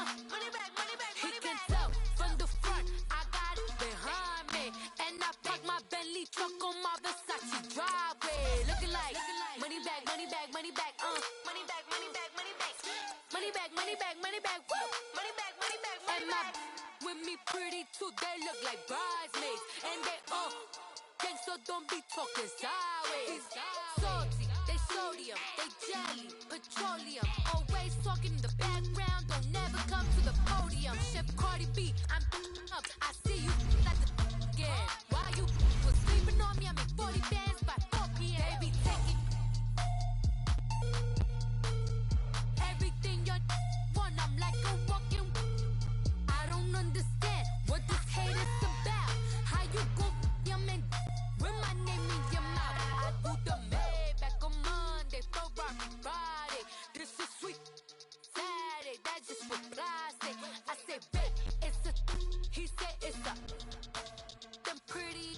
He can tell from the front, I got it behind me. And I park my Bentley truck on my Versace driveway. Looking like money back, money back, money back, money back, money back, money back. Money back, money back, money back, woo. Money back, money back, money back. With me pretty too, they look like bridesmaids. And they so don't be talking sideways. Salty, they sodium, they jelly, petroleum. Always talking in the background, don't never come to the podium. Chef Cardi B, I'm up. I see you at the again. While you was sleeping on me, I make 40 bands by 4 p.m. They be taking everything you want. I'm like a walking. I don't understand what this hate is about. How you go man? With my name in your mouth, I do the Maybach on Monday, Ferrari Friday. This is sweet Saturday, that's just what I say. I say, babe, it's a. He said it's a. Them pretty,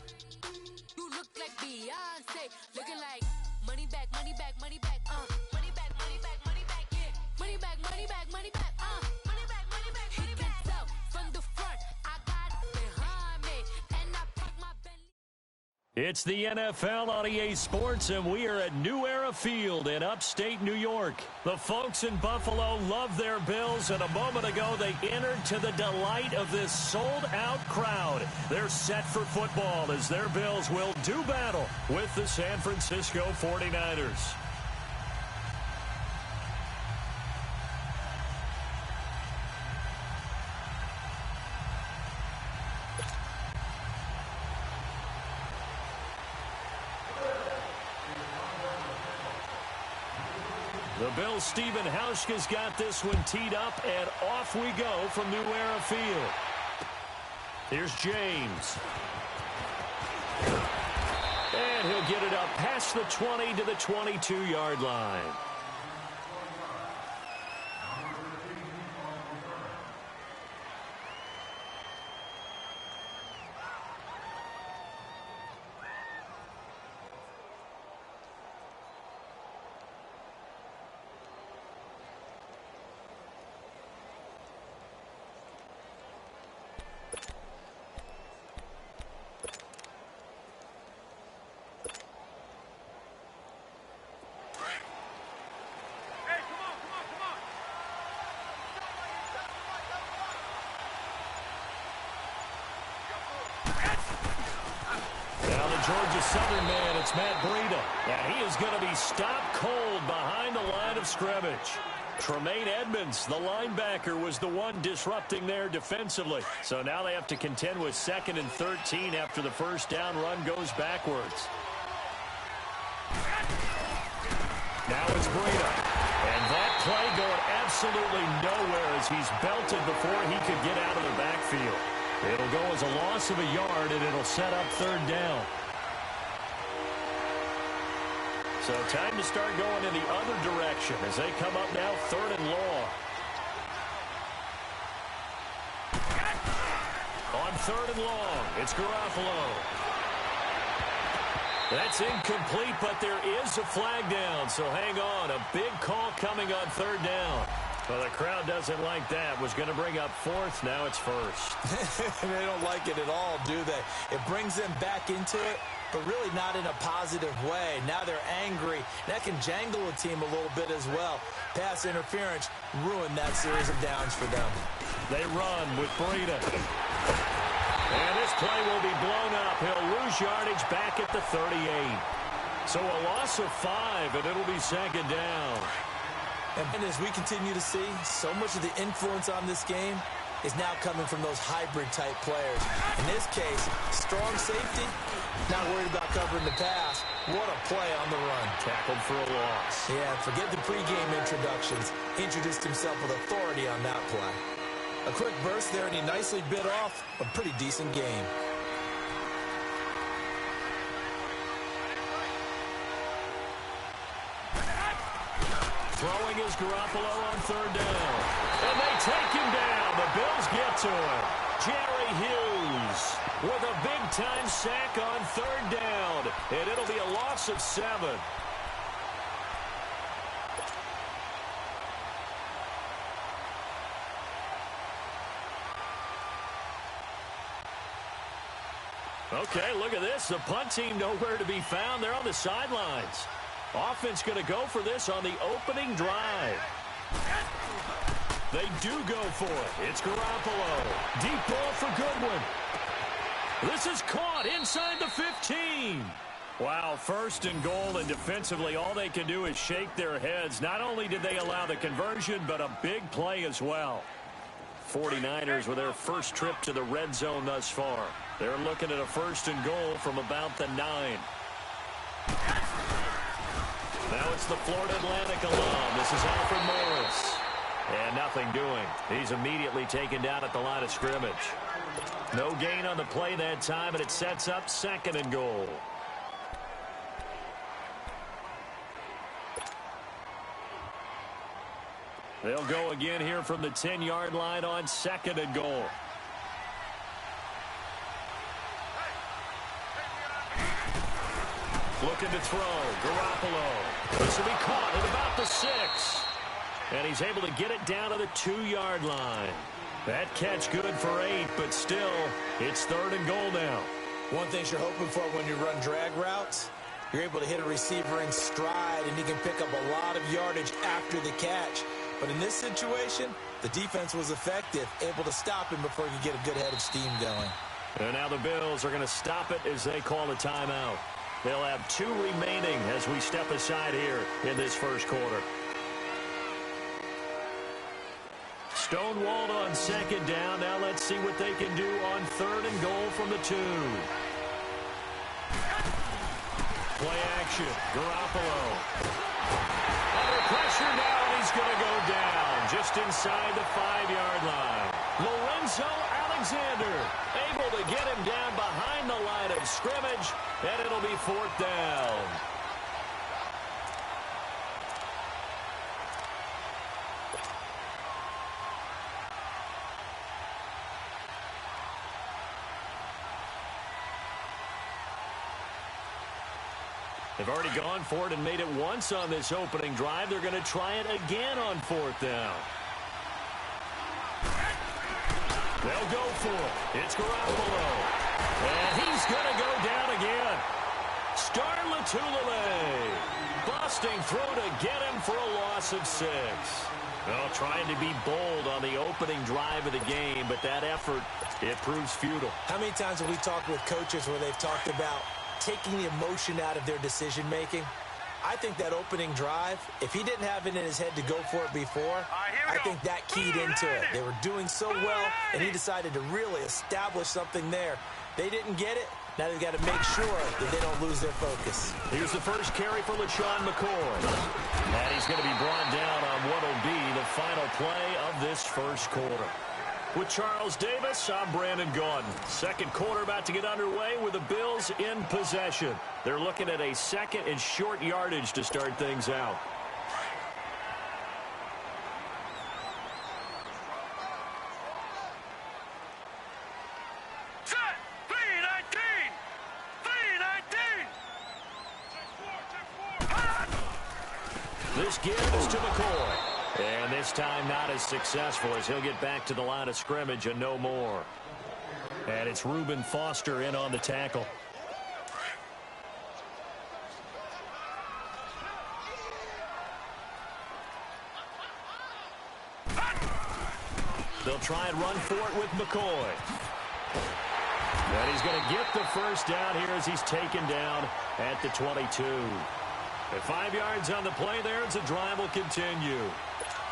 you look like Beyonce, looking like money back, money back, money back, money back, money back, money back, yeah, money back, money back, money back, money back, money back. He can tell from the front, I got it behind me, and I pack my Bentley. It's the NFL on EA Sports, and we are at New Era Field in upstate New York. The folks in Buffalo love their Bills, and a moment ago they entered to the delight of this sold-out crowd. They're set for football as their Bills will do battle with the San Francisco 49ers. The Bills' Stephen Hauschka's got this one teed up, and off we go from New Era Field. Here's James. And he'll get it up past the 20 to the 22-yard line. Georgia Southern man, it's Matt Breida. And he is going to be stopped cold behind the line of scrimmage. Tremaine Edmonds, the linebacker, was the one disrupting there defensively. So now they have to contend with 2nd and 13 after the first down run goes backwards. Now it's Breida. And that play going absolutely nowhere as he's belted before he could get out of the backfield. It'll go as a loss of a yard, and it'll set up 3rd down. So time to start going in the other direction as they come up now 3rd and long. On 3rd and long, it's Garoppolo. That's incomplete, but there is a flag down, so hang on. A big call coming on 3rd down. Well, the crowd doesn't like that. Was going to bring up 4th. Now it's 1st. They don't like it at all, do they? It brings them back into it, but really not in a positive way. Now they're angry. That can jangle a team a little bit as well. Pass interference ruined that series of downs for them. They run with Breida. And this play will be blown up. He'll lose yardage back at the 38. So a loss of 5, and it'll be 2nd down. And as we continue to see, so much of the influence on this game is now coming from those hybrid-type players. In this case, strong safety, not worried about covering the pass. What a play on the run. Tackled for a loss. Yeah, forget the pregame introductions. Introduced himself with authority on that play. A quick burst there, and he nicely bit off a pretty decent game. Throwing is Garoppolo on 3rd down. And they take him down. The Bills get to him. Jerry Hughes with a big-time sack on 3rd down. And it'll be a loss of 7. Okay, look at this. The punt team nowhere to be found. They're on the sidelines. Offense going to go for this on the opening drive. They do go for it. It's Garoppolo. Deep ball for Goodwin. This is caught inside the 15. Wow, first and goal, and defensively all they can do is shake their heads. Not only did they allow the conversion, but a big play as well. 49ers with their first trip to the red zone thus far. They're looking at a first and goal from about the 9. Now it's the Florida Atlantic alum. This is Alfred Morris. And nothing doing. He's immediately taken down at the line of scrimmage. No gain on the play that time, and it sets up second and goal. They'll go again here from the 10-yard line on second and goal. Looking to throw. Garoppolo. This will be caught at about the 6. And he's able to get it down to the 2-yard line. That catch good for 8, but still, it's third and goal now. One thing you're hoping for when you run drag routes, you're able to hit a receiver in stride, and he can pick up a lot of yardage after the catch. But in this situation, the defense was effective, able to stop him before you get a good head of steam going. And now the Bills are going to stop it as they call a timeout. They'll have 2 remaining as we step aside here in this first quarter. Stonewalled on second down. Now let's see what they can do on third and goal from the 2. Play action. Garoppolo. Under pressure now, and he's going to go down just inside the 5-yard line. Lorenzo Alexander able to get him down behind the line of scrimmage, and it'll be 4th down. They've already gone for it and made it once on this opening drive. They're going to try it again on 4th down. They'll go for it. It's Garoppolo. And he's going to go down again. Star Lotulelei. Busting through to get him for a loss of 6. Well, trying to be bold on the opening drive of the game, but that effort, it proves futile. How many times have we talked with coaches where they've talked about taking the emotion out of their decision-making? I think that opening drive, if he didn't have it in his head to go for it before, I think that keyed into it. They were doing so well, and he decided to really establish something there. They didn't get it. Now they've got to make sure that they don't lose their focus. Here's the first carry for LaShawn McCoy. And he's going to be brought down on what will be the final play of this first quarter. With Charles Davis, I'm Brandon Gaudin. Second quarter about to get underway with the Bills in possession. They're looking at a second and short yardage to start things out. Set! 3-19! This gives to McCoy. And this time not as successful as he'll get back to the line of scrimmage and no more. And it's Reuben Foster in on the tackle. They'll try and run for it with McCoy. And he's going to get the first down here as he's taken down at the 22. At 5 yards on the play there, as the drive will continue.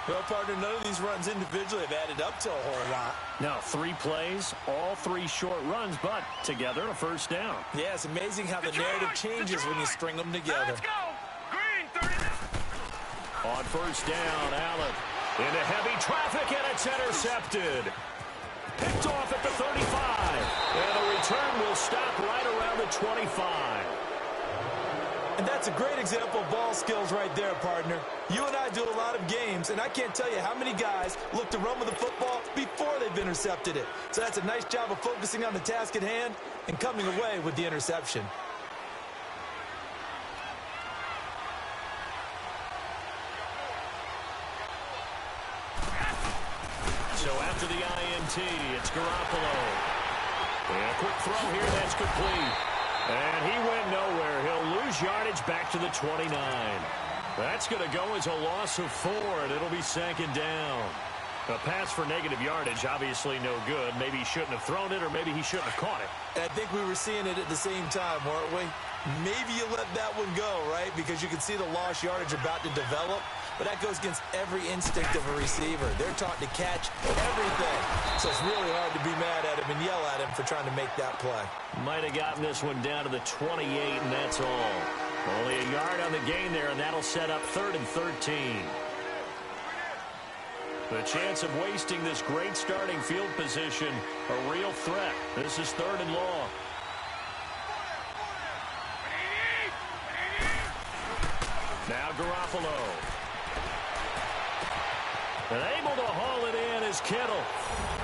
Well, partner, none of these runs individually have added up to a whole lot. Now, 3 plays, all 3 short runs, but together a first down. Yeah, it's amazing how the narrative changes when you string them together. Let's go! Green, 30. On first down, Allen into heavy traffic, and it's intercepted. Picked off at the 35. And the return will stop right around the 25. And that's a great example of ball skills right there, partner. You and I do a lot of games, and I can't tell you how many guys look to run with the football before they've intercepted it. So that's a nice job of focusing on the task at hand and coming away with the interception. So after the INT, it's Garoppolo. And a quick throw here, that's complete. And he went nowhere. He'll lose yardage back to the 29. That's going to go as a loss of 4, and it'll be second down. A pass for negative yardage, obviously no good. Maybe he shouldn't have thrown it, or maybe he shouldn't have caught it. And I think we were seeing it at the same time, weren't we? Maybe you let that one go, right? Because you can see the lost yardage about to develop. But that goes against every instinct of a receiver. They're taught to catch everything. So it's really hard to be mad at him and yell at him for trying to make that play. Might have gotten this one down to the 28, and that's all. Only a yard on the gain there, and that'll set up 3rd and 13. The chance of wasting this great starting field position, a real threat. This is 3rd and long. Now Garoppolo. And able to haul it in is Kittle.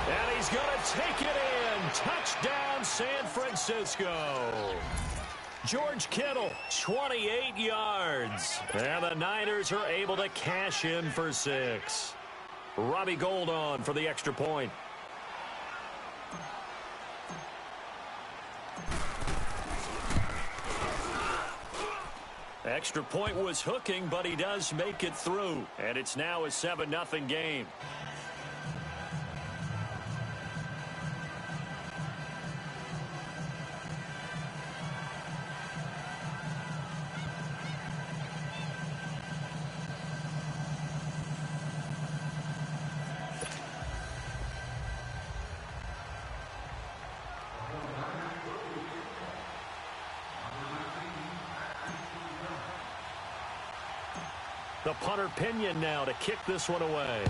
And he's going to take it in. Touchdown, San Francisco. George Kittle, 28 yards. And the Niners are able to cash in for 6. Robbie Gould on for the extra point. Extra point was hooking, but he does make it through. And it's now a 7-0 game. The punter Pinion now to kick this one away.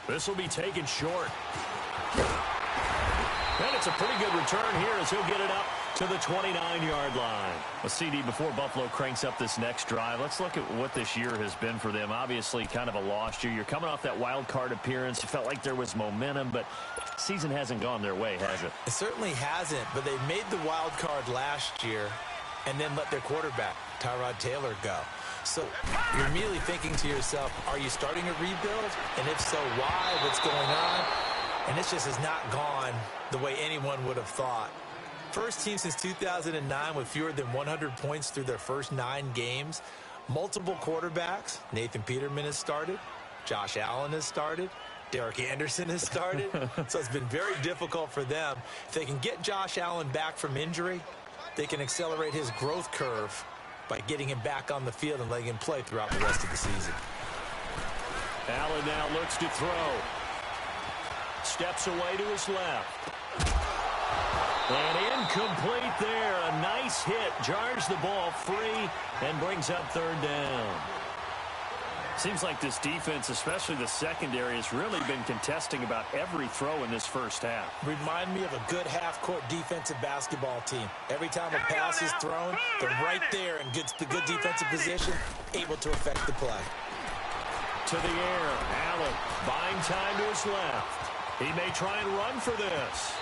This will be taken short. And it's a pretty good return here as he'll get it up to the 29-yard line. A CD before Buffalo cranks up this next drive. Let's look at what this year has been for them. Obviously kind of a lost year. You're coming off that wild card appearance. It felt like there was momentum, but season hasn't gone their way, has it? It certainly hasn't, but they made the wild card last year and then let their quarterback, Tyrod Taylor, go. So you're immediately thinking to yourself, are you starting a rebuild? And if so, why? What's going on? And this just has not gone the way anyone would have thought. First team since 2009 with fewer than 100 points through their first 9 games. Multiple quarterbacks. Nathan Peterman has started. Josh Allen has started. Derek Anderson has started. So it's been very difficult for them. If they can get Josh Allen back from injury, they can accelerate his growth curve by getting him back on the field and letting him play throughout the rest of the season. Allen now looks to throw. Steps away to his left. And incomplete there. A nice hit. Jars the ball free and brings up 3rd down. Seems like this defense, especially the secondary, has really been contesting about every throw in this first half. Remind me of a good half-court defensive basketball team. Every time a pass is thrown, they're right there and gets the good defensive position, able to affect the play. To the air, Allen buying time to his left. He may try and run for this.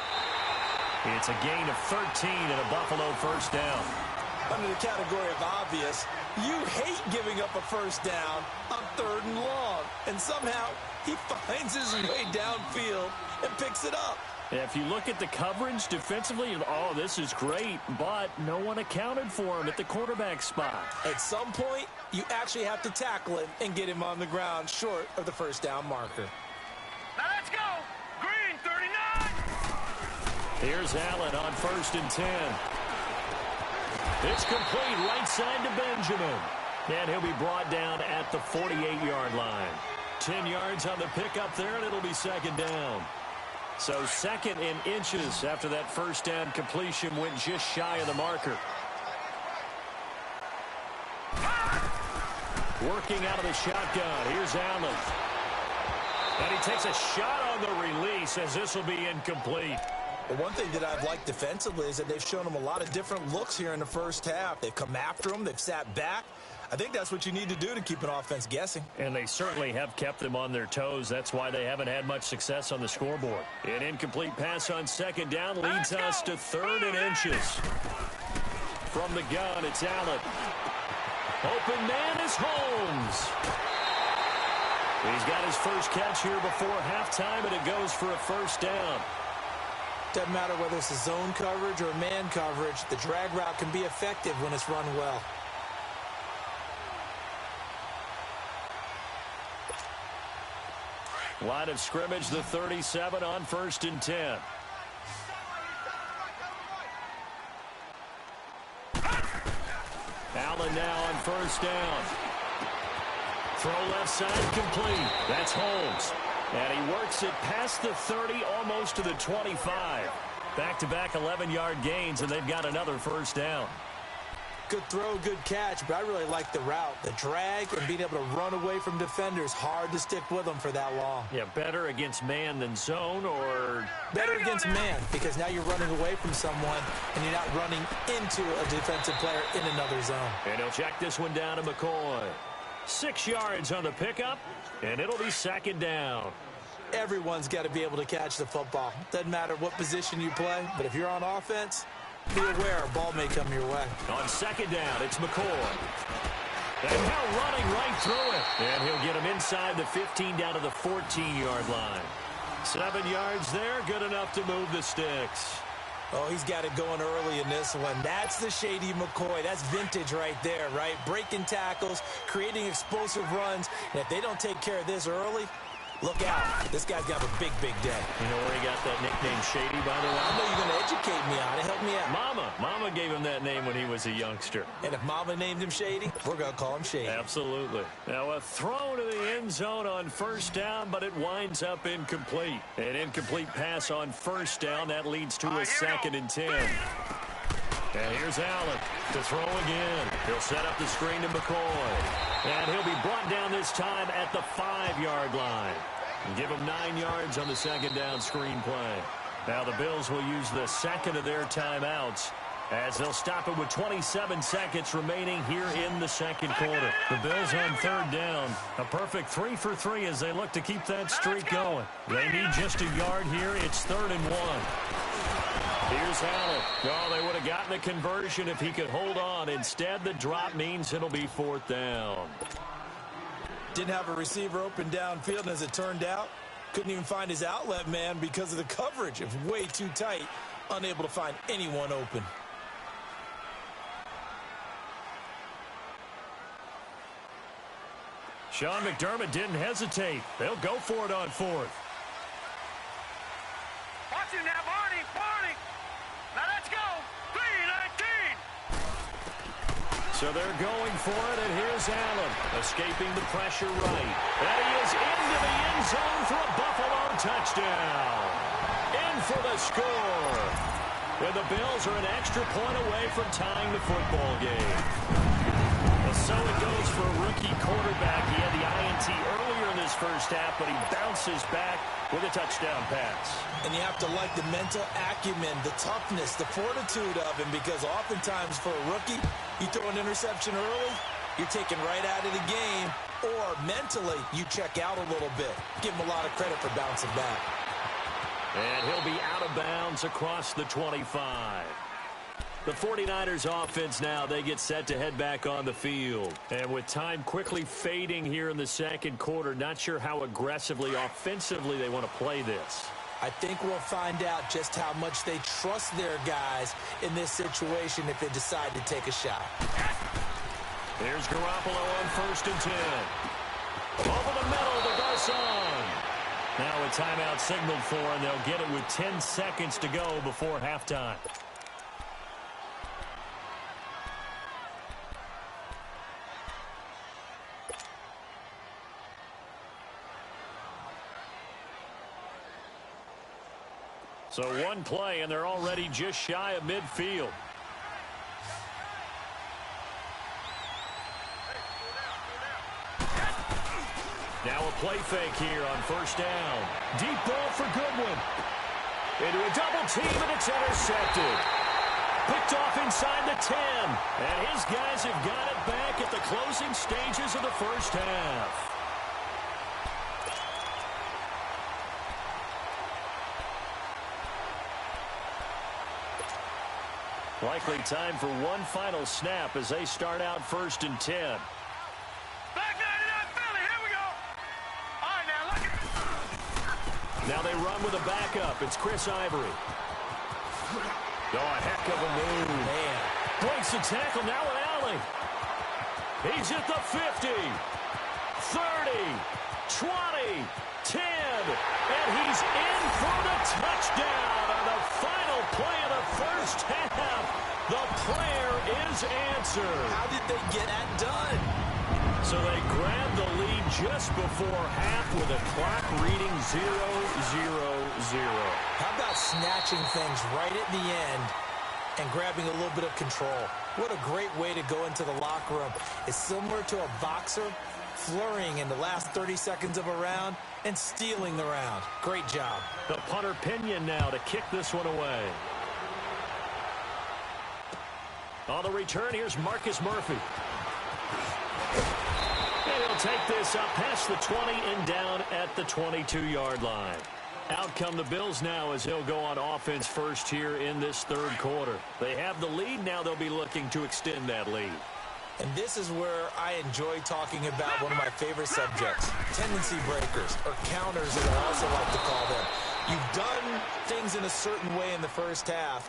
It's a gain of 13 and a Buffalo first down. Under the category of obvious, you hate giving up a first down on 3rd and long. And somehow he finds his way downfield and picks it up. If you look at the coverage defensively, oh, this is great, but no one accounted for him at the quarterback spot. At some point, you actually have to tackle him and get him on the ground short of the first down marker. Now let's go. Green, 39. Here's Allen on 1st and 10. It's complete right side to Benjamin. And he'll be brought down at the 48-yard line. 10 yards on the pickup there, and it'll be 2nd down. So 2nd in inches after that first down completion went just shy of the marker. Working out of the shotgun. Here's Allen. And he takes a shot on the release as this will be incomplete. Well, one thing that I've liked defensively is that they've shown him a lot of different looks here in the first half. They've come after him. They've sat back. I think that's what you need to do to keep an offense guessing. And they certainly have kept them on their toes. That's why they haven't had much success on the scoreboard. An incomplete pass on 2nd down leads us to 3rd and inches. From the gun, it's Allen. Open man is Holmes. He's got his first catch here before halftime, and it goes for a first down. Doesn't matter whether it's a zone coverage or man coverage, the drag route can be effective when it's run well. Line of scrimmage, the 37 on 1st and 10. Allen now on first down. Throw left side complete. That's Holmes. And he works it past the 30, almost to the 25. Back-to-back 11-yard gains, and they've got another first down. Good throw, good catch, but I really like the route. The drag and being able to run away from defenders, hard to stick with them for that long. Yeah, better against man than zone, or... Better against man, because now you're running away from someone, and you're not running into a defensive player in another zone. And he'll check this one down to McCoy. 6 yards on the pickup, and it'll be 2nd down. Everyone's got to be able to catch the football. Doesn't matter what position you play, but if you're on offense, be aware a ball may come your way. On 2nd down, it's McCoy. And now running right through it. And he'll get him inside the 15 down to the 14-yard line. 7 yards there, good enough to move the sticks. Oh, he's got it going early in this one. That's the Shady McCoy. That's vintage right there, right? Breaking tackles, creating explosive runs. And if they don't take care of this early, look out. This guy's got a big, big day. You know where he got that nickname Shady, by the way? I know you're going to educate me on it. Help me out. Mama gave him that name when he was a youngster. And if Mama named him Shady, we're going to call him Shady. Absolutely. Now a throw to the end zone on first down, but it winds up incomplete. An incomplete pass on first down. That leads to a 2nd and 10. And here's Allen to throw again. He'll set up the screen to McCoy. And he'll be brought down this time at the 5-yard line. And give him 9 yards on the 2nd down screen play. Now the Bills will use the second of their timeouts as they'll stop it with 27 seconds remaining here in the 2nd quarter. The Bills on 3rd down. A perfect 3 for 3 as they look to keep that streak going. They need just a yard here. It's 3rd and 1. Here's Allen. Oh, they would have gotten the conversion if he could hold on. Instead, the drop means it'll be 4th down. Didn't have a receiver open downfield, and as it turned out, couldn't even find his outlet man because of the coverage. It was way too tight, unable to find anyone open. Sean McDermott didn't hesitate. They'll go for it on 4th. Watch him now, Barney. Now let's go. 3-19. So they're going for it, and here's Allen, escaping the pressure right. And he is into the end zone for a Buffalo touchdown. In for the score. And the Bills are an extra point away from tying the football game. And so it goes for a rookie quarterback. He had the INT earlier in this first half, but he bounces back with a touchdown pass. And you have to like the mental acumen, the toughness, the fortitude of him, because oftentimes for a rookie, you throw an interception early, you're taken right out of the game, or mentally you check out a little bit. Give him a lot of credit for bouncing back. And he'll be out of bounds across the 25. The 49ers offense now, they get set to head back on the field. And with time quickly fading here in the 2nd quarter, not sure how aggressively, offensively they want to play this. I think we'll find out just how much they trust their guys in this situation if they decide to take a shot. Here's Garoppolo on 1st and 10. Over the middle to Garcon. Now a timeout signaled for, and they'll get it with 10 seconds to go before halftime. So one play, and they're already just shy of midfield. Now a play fake here on first down. Deep ball for Goodwin. Into a double team, and it's intercepted. Picked off inside the 10. And his guys have got it back at the closing stages of the first half. Likely time for one final snap as they start out 1st and 10. Back 99 Philly, here we go. Now they run with a backup. It's Chris Ivory. Oh, a heck of a move. Man. Breaks the tackle. Now an alley. He's at the 50, 30, 20, 10, and he's in for the touchdown on the final play of the first half. The prayer is answered. How did they get that done? So they grabbed the lead just before half with a clock reading 0-0-0. How about snatching things right at the end and grabbing a little bit of control? What a great way to go into the locker room. It's similar to a boxer flurrying in the last 30 seconds of a round and stealing the round. Great job. The punter Pinion now to kick this one away. On the return, here's Marcus Murphy. And he'll take this up past the 20 and down at the 22-yard line. Out come the Bills now as they'll go on offense first here in this third quarter. They have the lead. Now they'll be looking to extend that lead. And this is where I enjoy talking about one of my favorite subjects, tendency breakers, or counters as I also like to call them. You've done things in a certain way in the first half,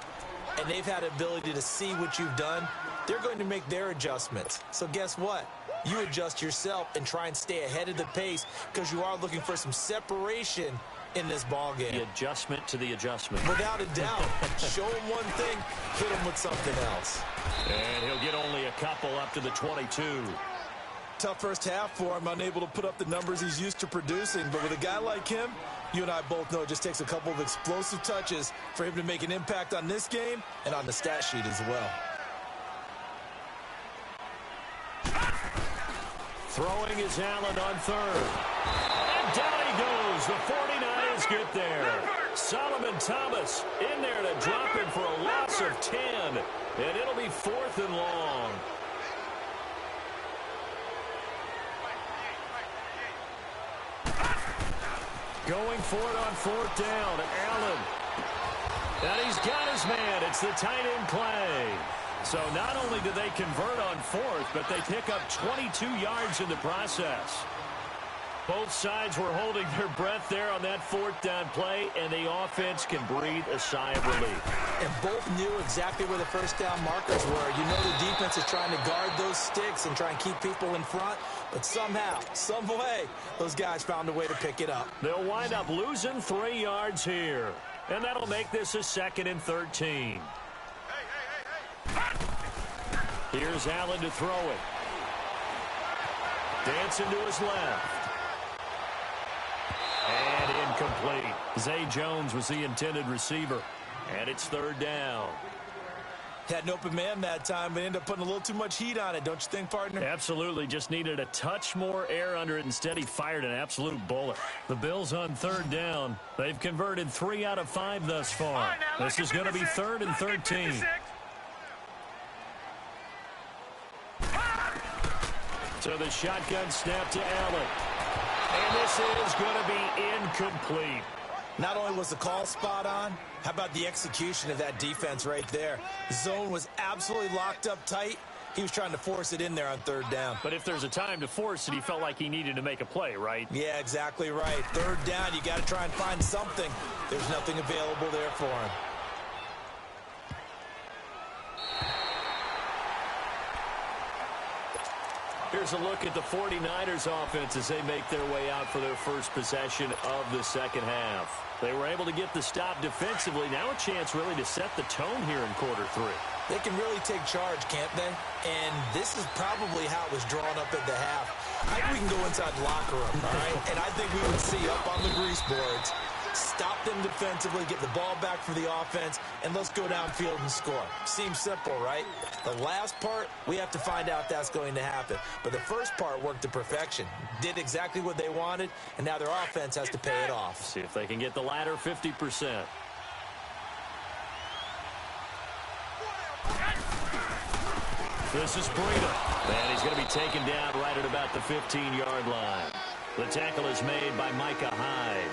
and they've had the ability to see what you've done. They're going to make their adjustments. So guess what? You adjust yourself and try and stay ahead of the pace because you are looking for some separation in this ball game. The adjustment to the adjustment. Without a doubt. Show him one thing, hit him with something else. And he'll get only a couple up to the 22. Tough first half for him, unable to put up the numbers he's used to producing. But with a guy like him, you and I both know it just takes a couple of explosive touches for him to make an impact on this game and on the stat sheet as well. Throwing is Allen on third. And down he goes. The 49ers get there. Solomon Thomas in there to drop him for a loss of 10. And it'll be 4th and long. Going for it on 4th down. Allen. And he's got his man. It's the tight end play. So not only do they convert on 4th, but they pick up 22 yards in the process. Both sides were holding their breath there on that 4th down play, and the offense can breathe a sigh of relief. And both knew exactly where the first down markers were. You know the defense is trying to guard those sticks and try and keep people in front, but somehow, some way, those guys found a way to pick it up. They'll wind up losing 3 yards here, and that'll make this a 2nd and 13. Here's Allen to throw it. Dancing to his left. And incomplete. Zay Jones was the intended receiver. And it's 3rd down. Had an open man that time, but ended up putting a little too much heat on it, don't you think, partner? Absolutely. Just needed a touch more air under it. Instead, he fired an absolute bullet. The Bills on 3rd down. They've converted 3 out of 5 thus far. Right, now, this is going to be 3rd and 13. So the shotgun snap to Allen. And this is going to be incomplete. Not only was the call spot on, how about the execution of that defense right there? The zone was absolutely locked up tight. He was trying to force it in there on 3rd down. But if there's a time to force it, he felt like he needed to make a play, right? Yeah, exactly right. 3rd down, you got to try and find something. There's nothing available there for him. Here's a look at the 49ers offense as they make their way out for their first possession of the second half. They were able to get the stop defensively. Now a chance really to set the tone here in quarter 3. They can really take charge, can't they? And this is probably how it was drawn up at the half. I think we can go inside the locker room, all right? And I think we would see up on the grease boards, stop them defensively, get the ball back for the offense, and let's go downfield and score. Seems simple, right? The last part, we have to find out that's going to happen. But the first part worked to perfection. Did exactly what they wanted, and now their offense has to pay it off. See if they can get the latter 50%. This is Breida. And he's going to be taken down right at about the 15-yard line. The tackle is made by Micah Hyde.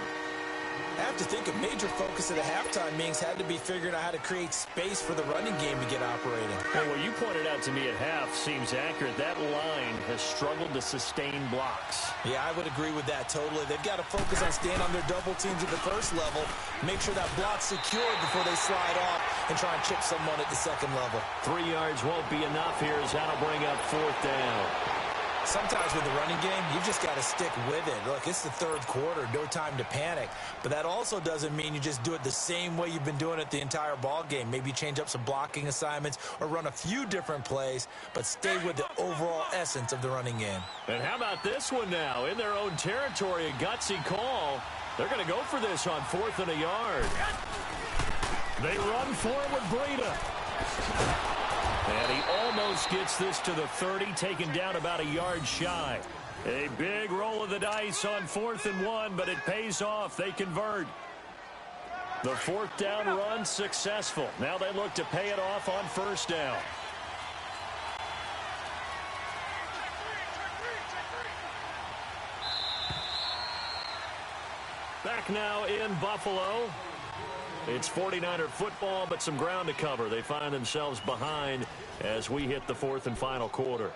I have to think a major focus at the halftime meetings had to be figuring out how to create space for the running game to get operating. Well, what you pointed out to me at half seems accurate. That line has struggled to sustain blocks. Yeah, I would agree with that totally. They've got to focus on staying on their double teams at the first level, make sure that block's secured before they slide off and try and chip someone at the second level. 3 yards won't be enough here as that'll bring up 4th down. Sometimes with the running game, you've just got to stick with it. Look, it's the third quarter, no time to panic. But that also doesn't mean you just do it the same way you've been doing it the entire ball game. Maybe change up some blocking assignments or run a few different plays, but stay with the overall essence of the running game. And how about this one now? In their own territory, a gutsy call. They're going to go for this on 4th and a yard. They run for it with Breida. And he almost gets this to the 30, taken down about a yard shy. A big roll of the dice on 4th and 1, but it pays off. They convert. The 4th down run successful. Now they look to pay it off on 1st down. Back now in Buffalo. It's 49er football, but some ground to cover. They find themselves behind as we hit the 4th and final quarter.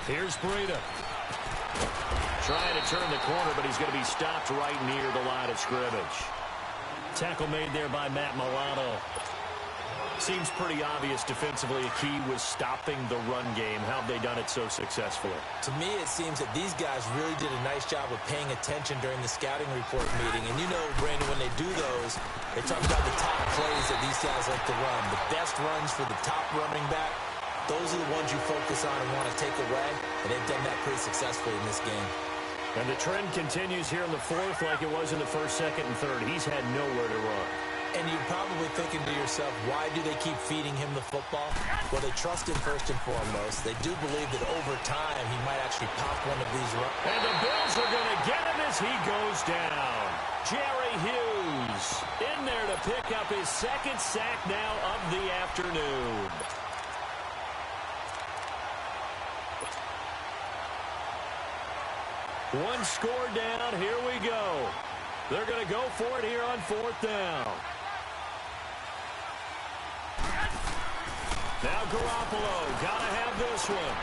Here's Breida. Trying to turn the corner, but he's going to be stopped right near the line of scrimmage. Tackle made there by Matt Milano. Seems pretty obvious defensively a key was stopping the run game. How have they done it so successfully? To me, it seems that these guys really did a nice job of paying attention during the scouting report meeting. And you know, Brandon, when they do those, they talk about the top plays that these guys like to run. The best runs for the top running back, those are the ones you focus on and want to take away. And they've done that pretty successfully in this game. And the trend continues here in the 4th like it was in the 1st, 2nd, and 3rd. He's had nowhere to run. And you're probably thinking to yourself, why do they keep feeding him the football? Well, they trust him first and foremost. They do believe that over time he might actually pop one of these runs. And the Bills are going to get him as he goes down. Jerry Hughes in there to pick up his 2nd sack now of the afternoon. One score down. Here we go. They're going to go for it here on 4th down. Now Garoppolo. Got to have this one.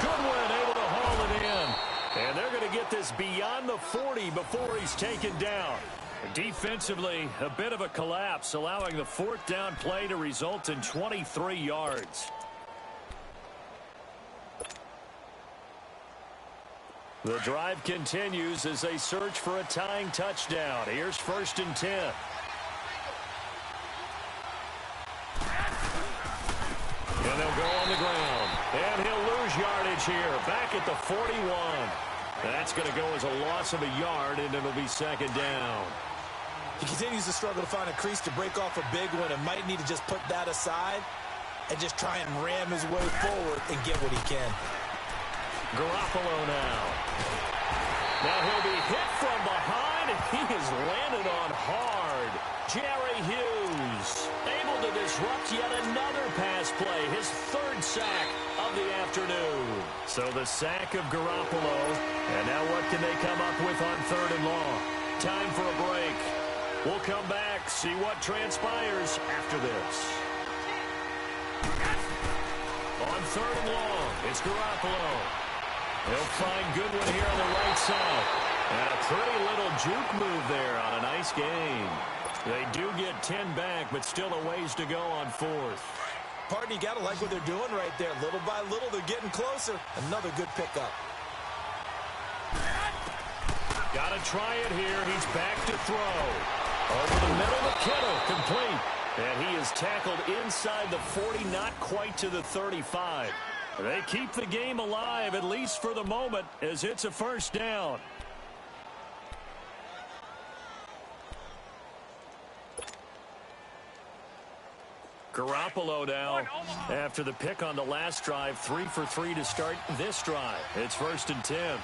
Goodwin able to haul it in. And they're going to get this beyond the 40 before he's taken down. Defensively, a bit of a collapse, allowing the 4th down play to result in 23 yards. The drive continues as they search for a tying touchdown. Here's 1st and 10. And they'll go on the ground. And he'll lose yardage here. Back at the 41. That's going to go as a loss of a yard, and it'll be 2nd down. He continues to struggle to find a crease to break off a big one and might need to just put that aside and just try and ram his way forward and get what he can. Garoppolo now. Now he'll be hit from behind, and he has landed on hard. Jerry Hughes able to disrupt yet another pass play, his 3rd sack of the afternoon. So the sack of Garoppolo, and now what can they come up with on 3rd and long? Time for a break. We'll come back, see what transpires after this. On 3rd and long, it's Garoppolo. He'll find Goodwin here on the right side. And a pretty little juke move there on a nice game. They do get 10 back, but still a ways to go on 4th. Partner, you got to like what they're doing right there. Little by little, they're getting closer. Another good pickup. Got to try it here. He's back to throw. Over the middle to Kittle, complete. And he is tackled inside the 40, not quite to the 35. They keep the game alive, at least for the moment, as it's a 1st down. Garoppolo now, after the pick on the last drive, 3 for 3 to start this drive. It's 1st and 10.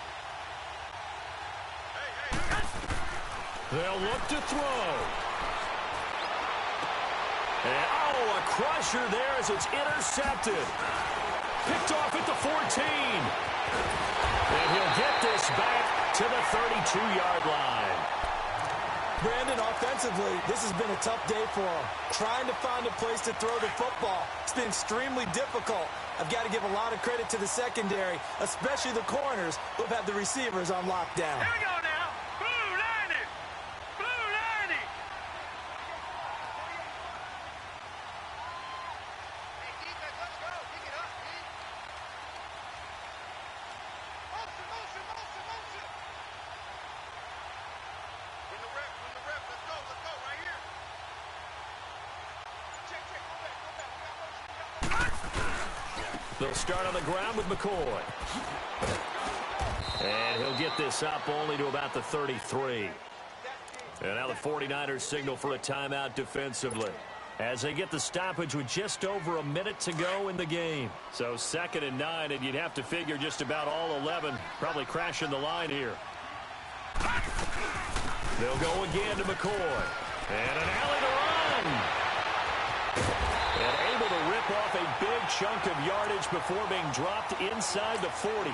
They'll look to throw. And, a crusher there as it's intercepted. Picked off at the 14. And he'll get this back to the 32-yard line. Brandon, offensively, this has been a tough day for him. Trying to find a place to throw the football. It's been extremely difficult. I've got to give a lot of credit to the secondary, especially the corners who have had the receivers on lockdown. Here we go now. Blue 90. Blue 90. Hey, defense, let's go. Pick it up, D. Motion, motion, motion, motion. Win the rep, let's go, right here. Check, go back. We got motion. They'll start on the ground with McCoy. And he'll get this up only to about the 33. And now the 49ers signal for a timeout defensively as they get the stoppage with just over a minute to go in the game. So 2nd and 9, and you'd have to figure just about all 11 probably crashing the line here. They'll go again to McCoy. And an alley to run. And able to rip off a big chunk of yardage before being dropped inside the 40.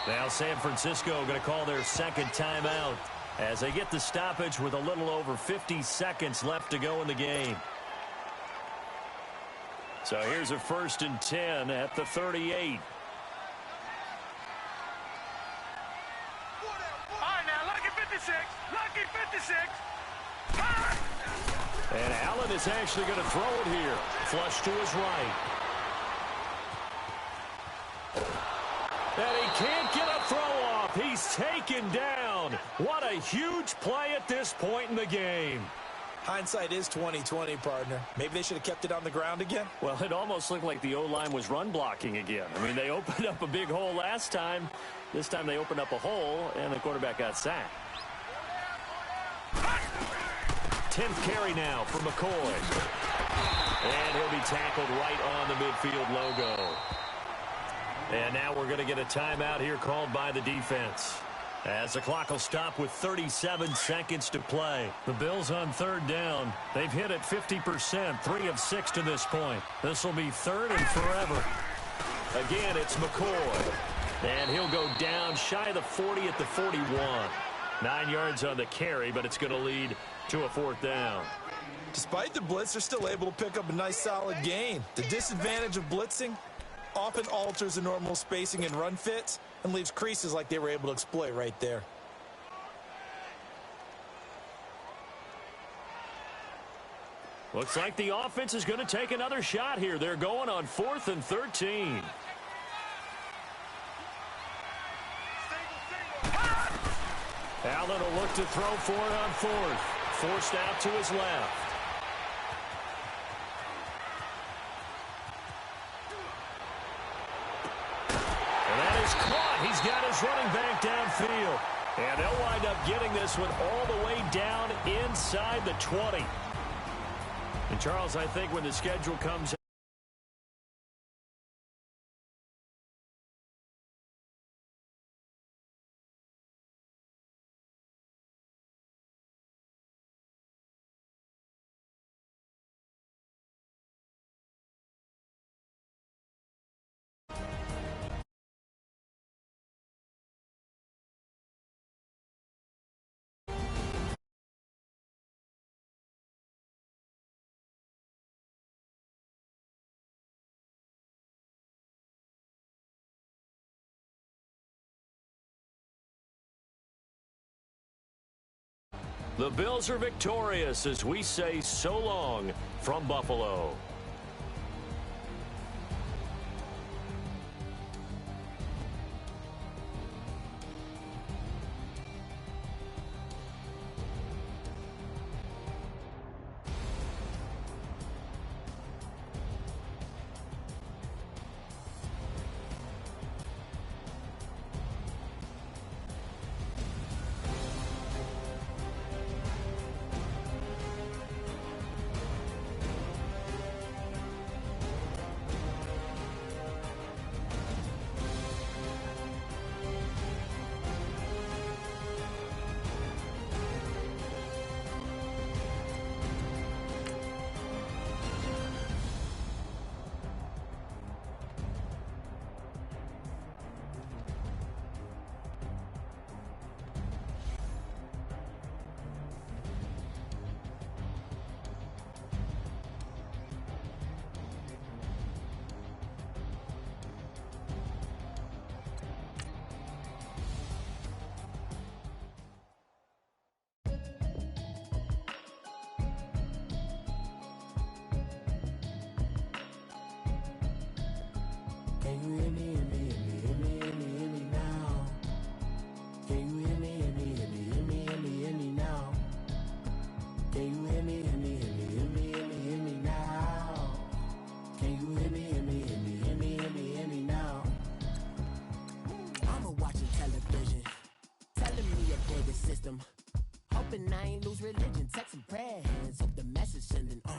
Now San Francisco going to call their 2nd timeout as they get the stoppage with a little over 50 seconds left to go in the game. So here's a 1st and 10 at the 38. All right, now, lucky 56. Lucky 56. And Allen is actually going to throw it here. Flush to his right. And he can't get a throw off. He's taken down. What a huge play at this point in the game. Hindsight is 20/20, partner. Maybe they should have kept it on the ground again. Well, it almost looked like the O-line was run blocking again. I mean, they opened up a big hole last time. This time they opened up a hole, and the quarterback got sacked. 10th carry now for McCoy. And he'll be tackled right on the midfield logo. And now we're going to get a timeout here called by the defense, as the clock will stop with 37 seconds to play. The Bills on 3rd down. They've hit it 50%, 3 of 6 to this point. This will be 3rd and forever. Again, it's McCoy. And he'll go down shy of the 40 at the 41. 9 yards on the carry, but it's going to lead to a 4th down. Despite the blitz, they're still able to pick up a nice solid gain. The disadvantage of blitzing often alters the normal spacing and run fits and leaves creases like they were able to exploit right there. Looks like the offense is going to take another shot here. They're going on 4th and 13. Allen will look to throw for it on 4th. Forced out to his left. And that is caught. He's got his running back downfield. And they'll wind up getting this one all the way down inside the 20. And Charles, I think when the schedule comes the Bills are victorious as we say so long from Buffalo. Can you hear me, hear me, hear me, hear me, hear me, hear me now? Can you hear me, hear me, hear me, hear me, hear me, hear me now? Can you hear me, hear me, hear me, hear me, hear me, hear me now? Can you hear me, hear me, hear me, hear me, hear me, hear me now? I'm watching television, telling me update the system. Hoping I ain't lose religion, texting prayer hands, hope the message sending on.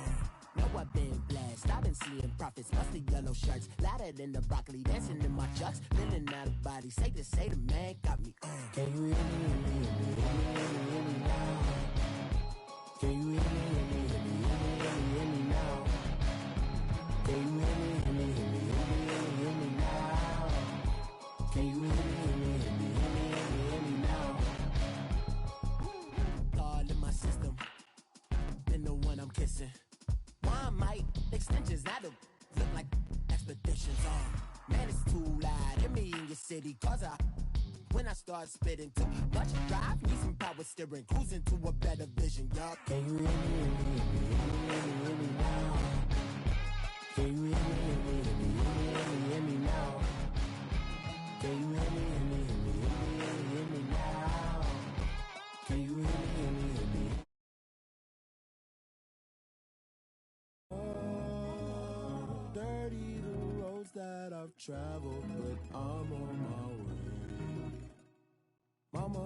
Know I've been blessed, I've been seeing prophets, mostly yellow shirts, louder than the broccoli, dancing in my chucks, feeling out of body, say the man got me on. Can you hear me, hear me, hear me, hear me, hear me, hear me now? Can you hear me, hear me, hear me, hear me, hear me, hear me now? Can you hear me, hear me, hear me, hear me, hear me, hear me now? Can you hear me, hear me, hear me, hear me, hear me, hear me now? Thought in my system, been the one I'm kissing. One might extensions, now the look like expeditions on. Man, it's too loud in me in your city, cause when I start spitting too much drive, need some power steering, cruising to a better vision, y'all. Can you hear me, hear me, hear me, hear me, hear me, hear me now? Can you hear me, hear me, hear me, hear me, hear me, hear me now? Can you hear me, hear me, hear me, hear me, hear me, hear me now? Can you hear me, hear me, hear me? Dirty the roads that I've traveled, but I'm on my way. Mama,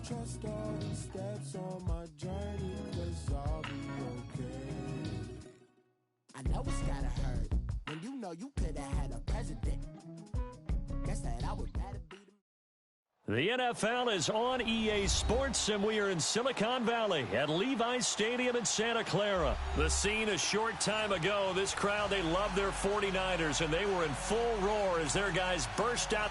trust all the steps on my journey, 'cause I'll be okay. I know it's gotta hurt when you know you could've had a president. Guess that I would rather be The NFL is on EA Sports, and we are in Silicon Valley at Levi's Stadium in Santa Clara. The scene a short time ago, this crowd, they love their 49ers, and they were in full roar as their guys burst out.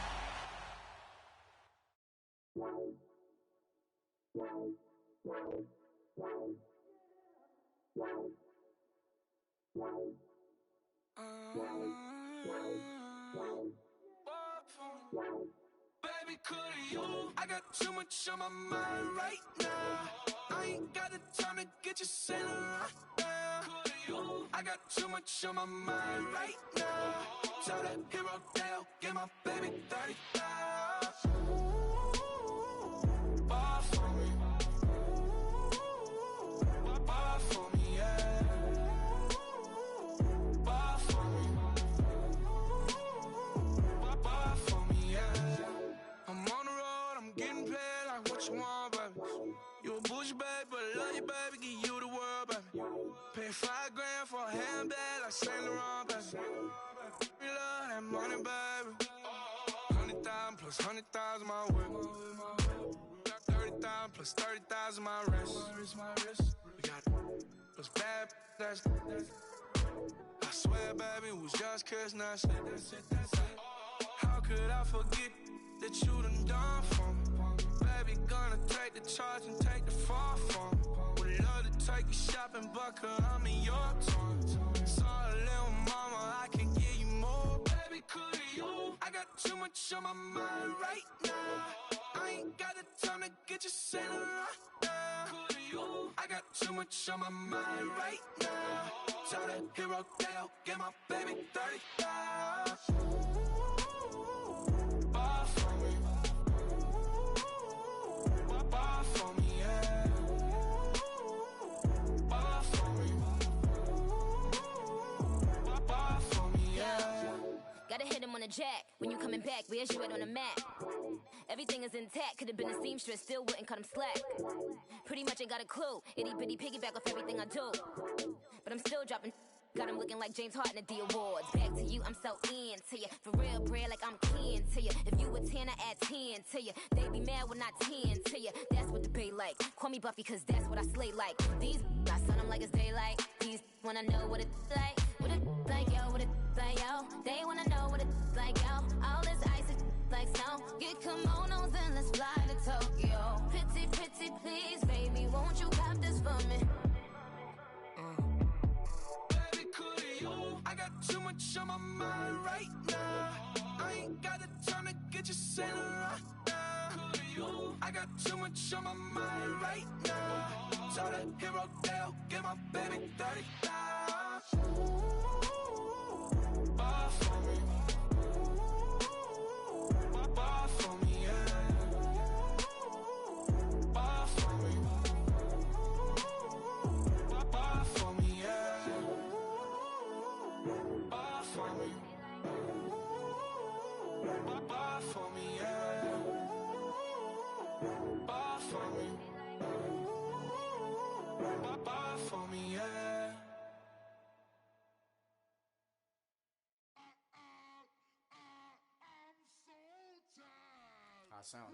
Baby, could you? I got too much on my mind right now. I ain't got the time to get you sitting right now. Could you? I got too much on my mind right now. Tell that hero Dale, get my baby 30,000. Bar for me. Bar for me, yeah. Bar for me. Bar for me, yeah. I'm on the road, I'm getting paid like what you want, baby. You a bougie, baby, but I love you, baby, give you the world, baby. Pay $5 for a handbag like Saint Laurent, baby. We love that money, baby. 100,000 plus 100,000 my way. Got 30,000 plus 30,000 my wrist. We got plus bad, that's I swear, baby, it was just kiss, that's it. How could I forget that you done for me? Baby, gonna take the charge and take the fall from me. Would love to take you shopping, but I'm in your town. Sorry, little mama, I can give you more. Baby, could you? I got too much on my mind right now. I ain't got the time to get you sitting right now. Could you? I got too much on my mind right now. Tell that hero Dale, get my baby 30,000. Bar for me. Bar for me, yeah. Bar for me. Bar for me, yeah. Gotta hit him on the jack. When you coming back, where's you at on the map? Everything is intact. Could've been a seamstress, still wouldn't cut him slack. Pretty much ain't got a clue. Itty bitty piggyback off everything I do. But I'm still dropping. Got him looking like James Harden at the awards. Back to you, I'm so into you. For real, bread, like I'm keen to you. If you a 10, I add 10 to you. They be mad when I 10 to you. That's what the bay like. Call me Buffy, cause that's what I slay like. These I sun them like it's daylight. These wanna know what it's like. What it like, yo, what it like, yo. They wanna know what it's like, yo. All this ice is like snow. Get kimonos and let's fly to Tokyo. Pretty, pretty, please, baby, won't you cop this for me? I got too much on my mind right now. I ain't got the time to get you sitting right now. I got too much on my mind right now. Tell that hero Dale, get my baby 30,000. Bar for sound.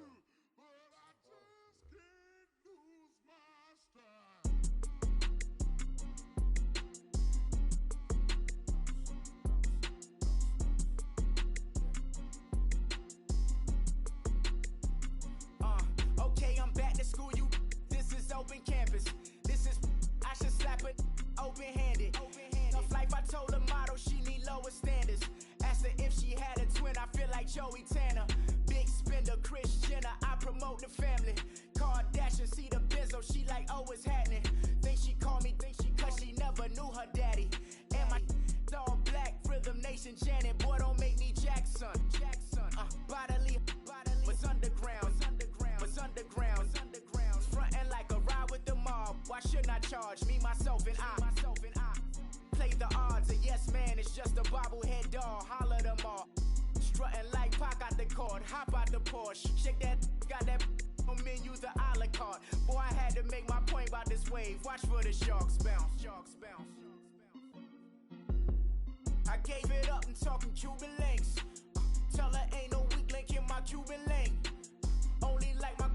Okay, I'm back to school, this is open campus. This is, I should slap it open-handed. Tough life, I told the model she need lower standards. Asked her if she had a twin, I feel like Joey Tanner. Big spender, Kris Jenner, I promote the family. Kardashian, see the Benzo, she like, oh, it's happening. Think she called me, cause she never knew her daddy. And my all black, Rhythm Nation, Janet, boy, don't make me Jackson. Bodily, was underground. Frontin' like a ride with the mob. Why shouldn't I charge me, myself, and I? Play the odds, a yes man, it's just a bobblehead doll. Holler them all. Strutting like Pac out the court, hop out the Porsche. Shake that, got that on menu, the a la carte. Boy, I had to make my point about this wave. Watch for the sharks bounce. I gave it up and talking Cuban links. Tell her ain't no weak link in my Cuban link. Only like my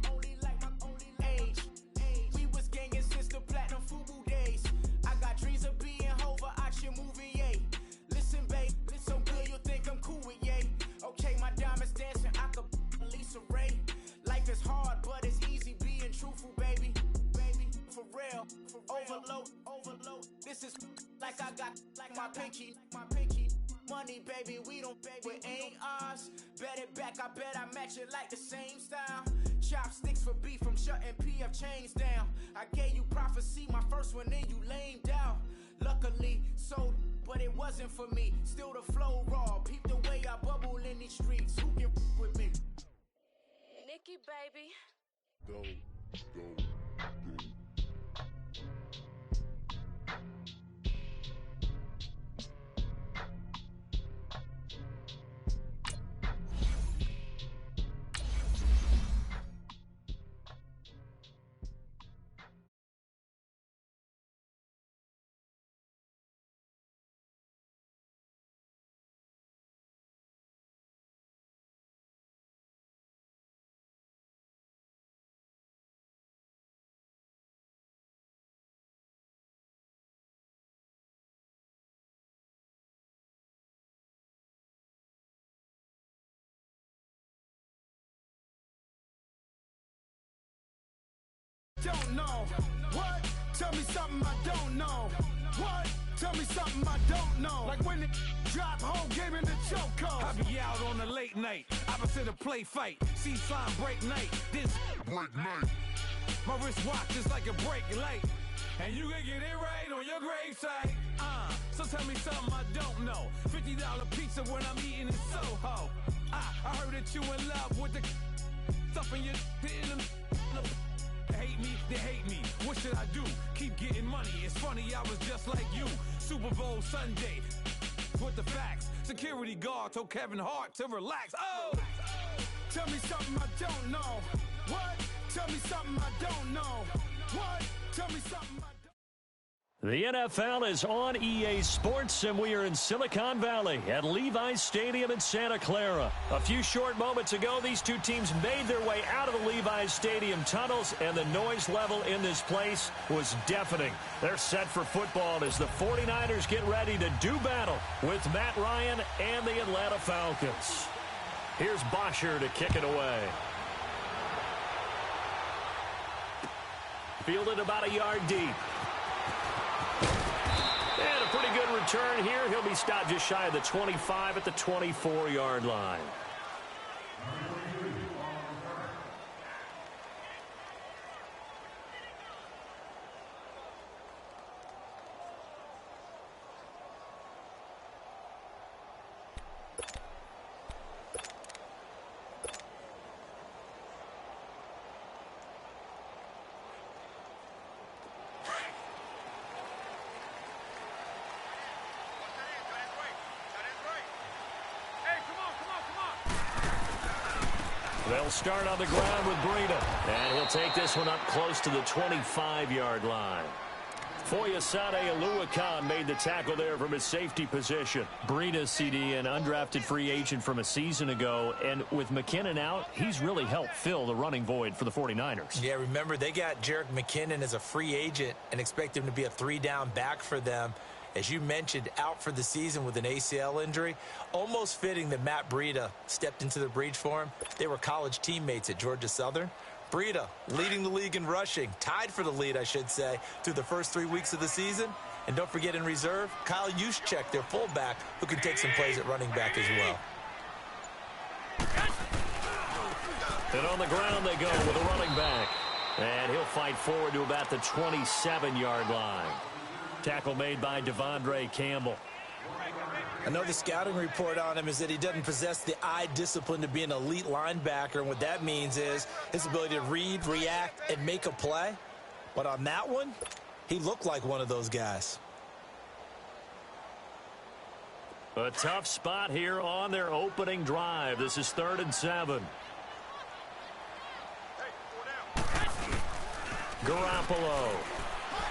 age. We was gangin' since the platinum FUBU days. I got dreams of being Hova out your movie, yay. Listen, babe, so good you'll think I'm cool with yay. Okay, my diamonds dancing, I could Lisa Ray. Life is hard, but it's easy being truthful, baby. For real, overload. This is like I got like my pinky. Money, baby, we don't baby, it ain't ours. Bet it back, I bet I match it like the same style. Chopsticks for beef from shutting PF chains down. I gave you prophecy, my first one, then you lamed out. Luckily, sold, but it wasn't for me. Still the flow raw, peep the way I bubble in these streets. Who can with me? Nikki, baby. Go. Don't know what? Tell me something I don't know. What? Tell me something I don't know. Like when it drop, whole game in the chokehold. I be out on a late night, opposite a play fight. See sign break night, this break night. My wristwatch is like a break light, and you can get it right on your gravesite. So tell me something I don't know. $50 pizza when I'm eating in Soho. I heard that you in love with the stuff in your hate me, they hate me. What should I do? Keep getting money. It's funny, I was just like you. Super Bowl Sunday with the facts. Security guard told Kevin Hart to relax. Oh! Tell me something I don't know. What? Tell me something I don't know. What? Tell me something I don't know. The NFL is on EA Sports, and we are in Silicon Valley at Levi's Stadium in Santa Clara. A few short moments ago, these two teams made their way out of the Levi's Stadium tunnels, and the noise level in this place was deafening. They're set for football as the 49ers get ready to do battle with Matt Ryan and the Atlanta Falcons. Here's Bosher to kick it away. Fielded about a yard deep. And a pretty good return here. He'll be stopped just shy of the 25 at the 24-yard line. They'll start on the ground with Breida. And he'll take this one up close to the 25-yard line. Foyesade Aluakan made the tackle there from his safety position. Breida, CD, an undrafted free agent from a season ago. And with McKinnon out, he's really helped fill the running void for the 49ers. Yeah, remember, they got Jerick McKinnon as a free agent and expect him to be a 3-down back for them. As you mentioned, out for the season with an ACL injury. Almost fitting that Matt Breida stepped into the breach for him. They were college teammates at Georgia Southern. Breida leading the league in rushing, tied for the lead, I should say, through the first 3 weeks of the season. And don't forget in reserve, Kyle Juszczyk, their fullback, who can take some plays at running back as well. And on the ground they go with a running back. And he'll fight forward to about the 27-yard line. Tackle made by Devondre Campbell. I know the scouting report on him is that he doesn't possess the eye discipline to be an elite linebacker, and what that means is his ability to read, react, and make a play. But on that one, he looked like one of those guys. A tough spot here on their opening drive. This is 3rd and 7. Garoppolo.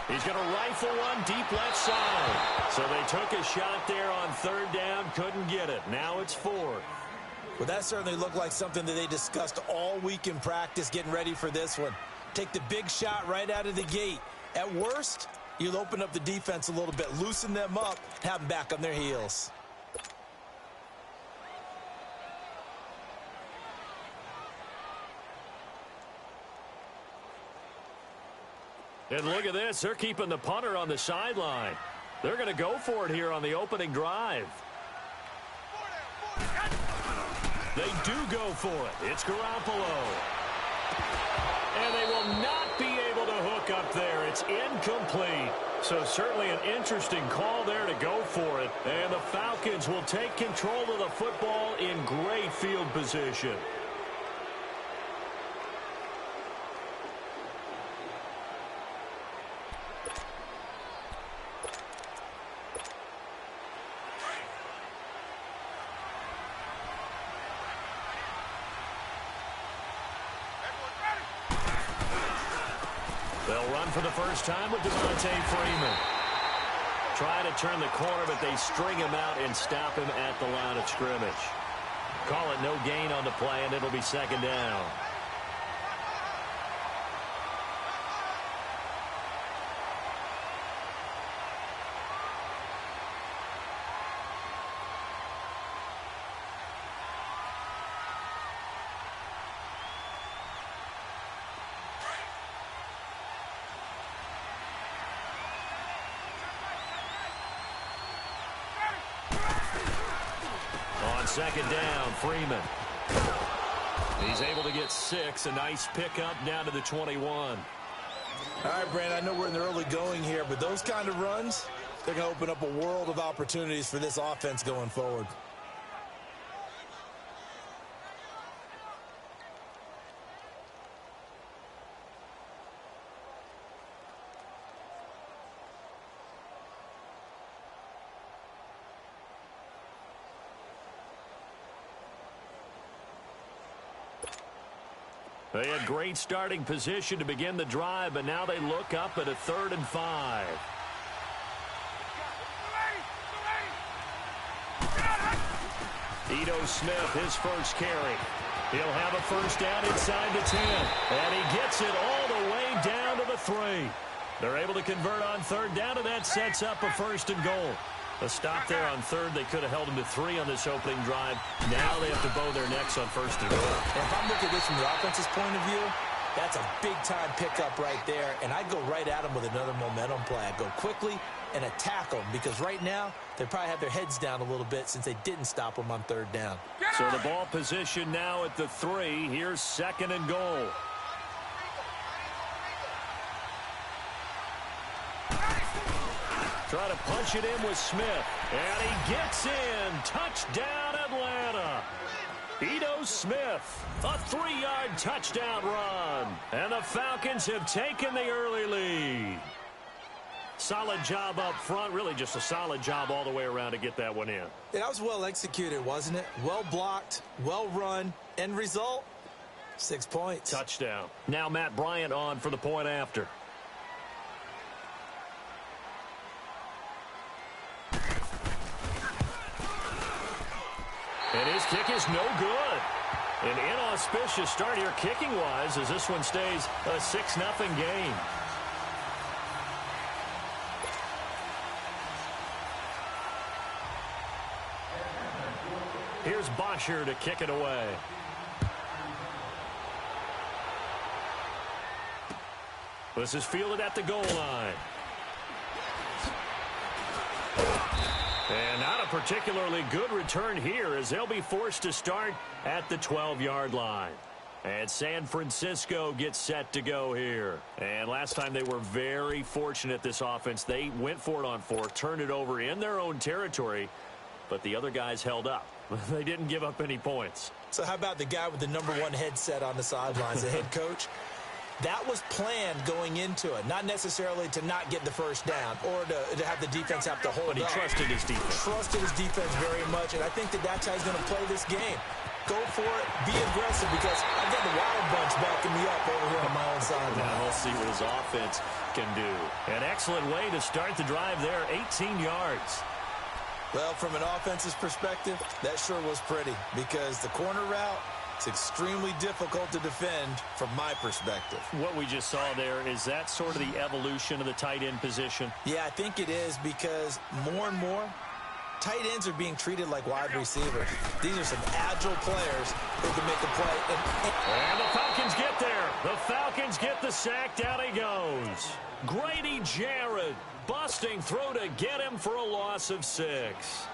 He's going to rifle one deep left side. So they took a shot there on 3rd down, couldn't get it. Now it's 4th. Well, that certainly looked like something that they discussed all week in practice getting ready for this one. Take the big shot right out of the gate. At worst, you'll open up the defense a little bit, loosen them up, have them back on their heels. And look at this. They're keeping the punter on the sideline. They're going to go for it here on the opening drive. They do go for it. It's Garoppolo. And they will not be able to hook up there. It's incomplete. So certainly an interesting call there to go for it. And the Falcons will take control of the football in great field position. They'll run for the first time with Devontae Freeman. Try to turn the corner, but they string him out and stop him at the line of scrimmage. Call it no gain on the play, and it'll be 2nd down. On 2nd down, Freeman. He's able to get 6. A nice pickup down to the 21. All right, Brandon, I know we're in the early going here, but those kind of runs, they're going to open up a world of opportunities for this offense going forward. They had great starting position to begin the drive, but now they look up at a 3rd and 5. Ito Smith, his first carry. He'll have a first down inside the 10. And he gets it all the way down to the 3. They're able to convert on 3rd down, and that sets up a 1st and goal. A stop there on 3rd. They could have held him to 3 on this opening drive. Now they have to bow their necks on 1st and goal. And if I'm looking at this from the offense's point of view, that's a big-time pickup right there. And I'd go right at him with another momentum play. I'd go quickly and attack them, because right now they probably have their heads down a little bit since they didn't stop them on 3rd down. So the ball position now at the 3. Here's 2nd and goal. Try to punch it in with Smith. And he gets in. Touchdown, Atlanta. Ito Smith, a 3-yard touchdown run. And the Falcons have taken the early lead. Solid job up front. Really just a solid job all the way around to get that one in. Yeah, that was well executed, wasn't it? Well blocked, well run. End result, 6 points. Touchdown. Now Matt Bryant on for the point after. kick is no good. An inauspicious start here kicking-wise as this one stays a 6-0 game. Here's Bosher to kick it away. This is fielded at the goal line. And not a particularly good return here as they'll be forced to start at the 12-yard line. And San Francisco gets set to go here. And last time they were very fortunate, this offense. They went for it on 4, turned it over in their own territory, but the other guys held up. They didn't give up any points. So how about the guy with the #1 headset on the sidelines, the head coach? That was planned going into it, not necessarily to not get the first down or to have the defense have to hold up. But he trusted his defense. Trusted his defense very much, and I think that's how he's going to play this game. Go for it, be aggressive, because I've got the Wild Bunch backing me up over here on my own side. Now we'll see what his offense can do. An excellent way to start the drive there, 18 yards. Well, from an offensive perspective, that sure was pretty, because the corner route, it's extremely difficult to defend from my perspective. What we just saw there, is that sort of the evolution of the tight end position? Yeah, I think it is, because more and more, tight ends are being treated like wide receivers. These are some agile players who can make a play. And the Falcons get there. The Falcons get the sack. Down he goes. Grady Jarrett busting through to get him for a loss of 6.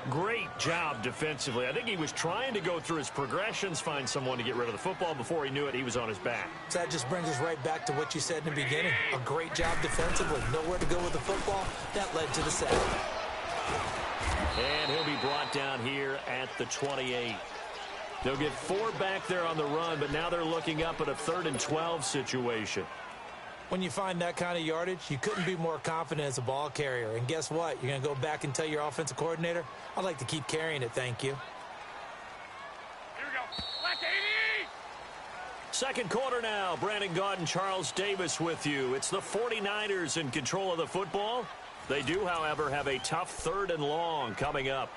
Great job defensively. I think he was trying to go through his progressions, find someone to get rid of the football. Before he knew it, he was on his back. So that just brings us right back to what you said in the beginning. A great job defensively. Nowhere to go with the football. That led to the sack. And he'll be brought down here at the 28. They'll get 4 back there on the run, but now they're looking up at a 3rd and 12 situation. When you find that kind of yardage, you couldn't be more confident as a ball carrier. And guess what? You're going to go back and tell your offensive coordinator, I'd like to keep carrying it, thank you. Here we go. Black 80! Second quarter now. Brandon Gaudin and Charles Davis with you. It's the 49ers in control of the football. They do, however, have a tough 3rd and long coming up.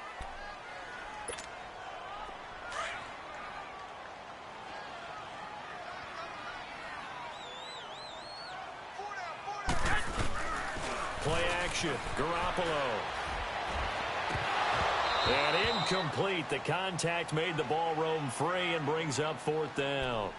Play action. Garoppolo. And incomplete. The contact made the ball roam free and brings up 4th down.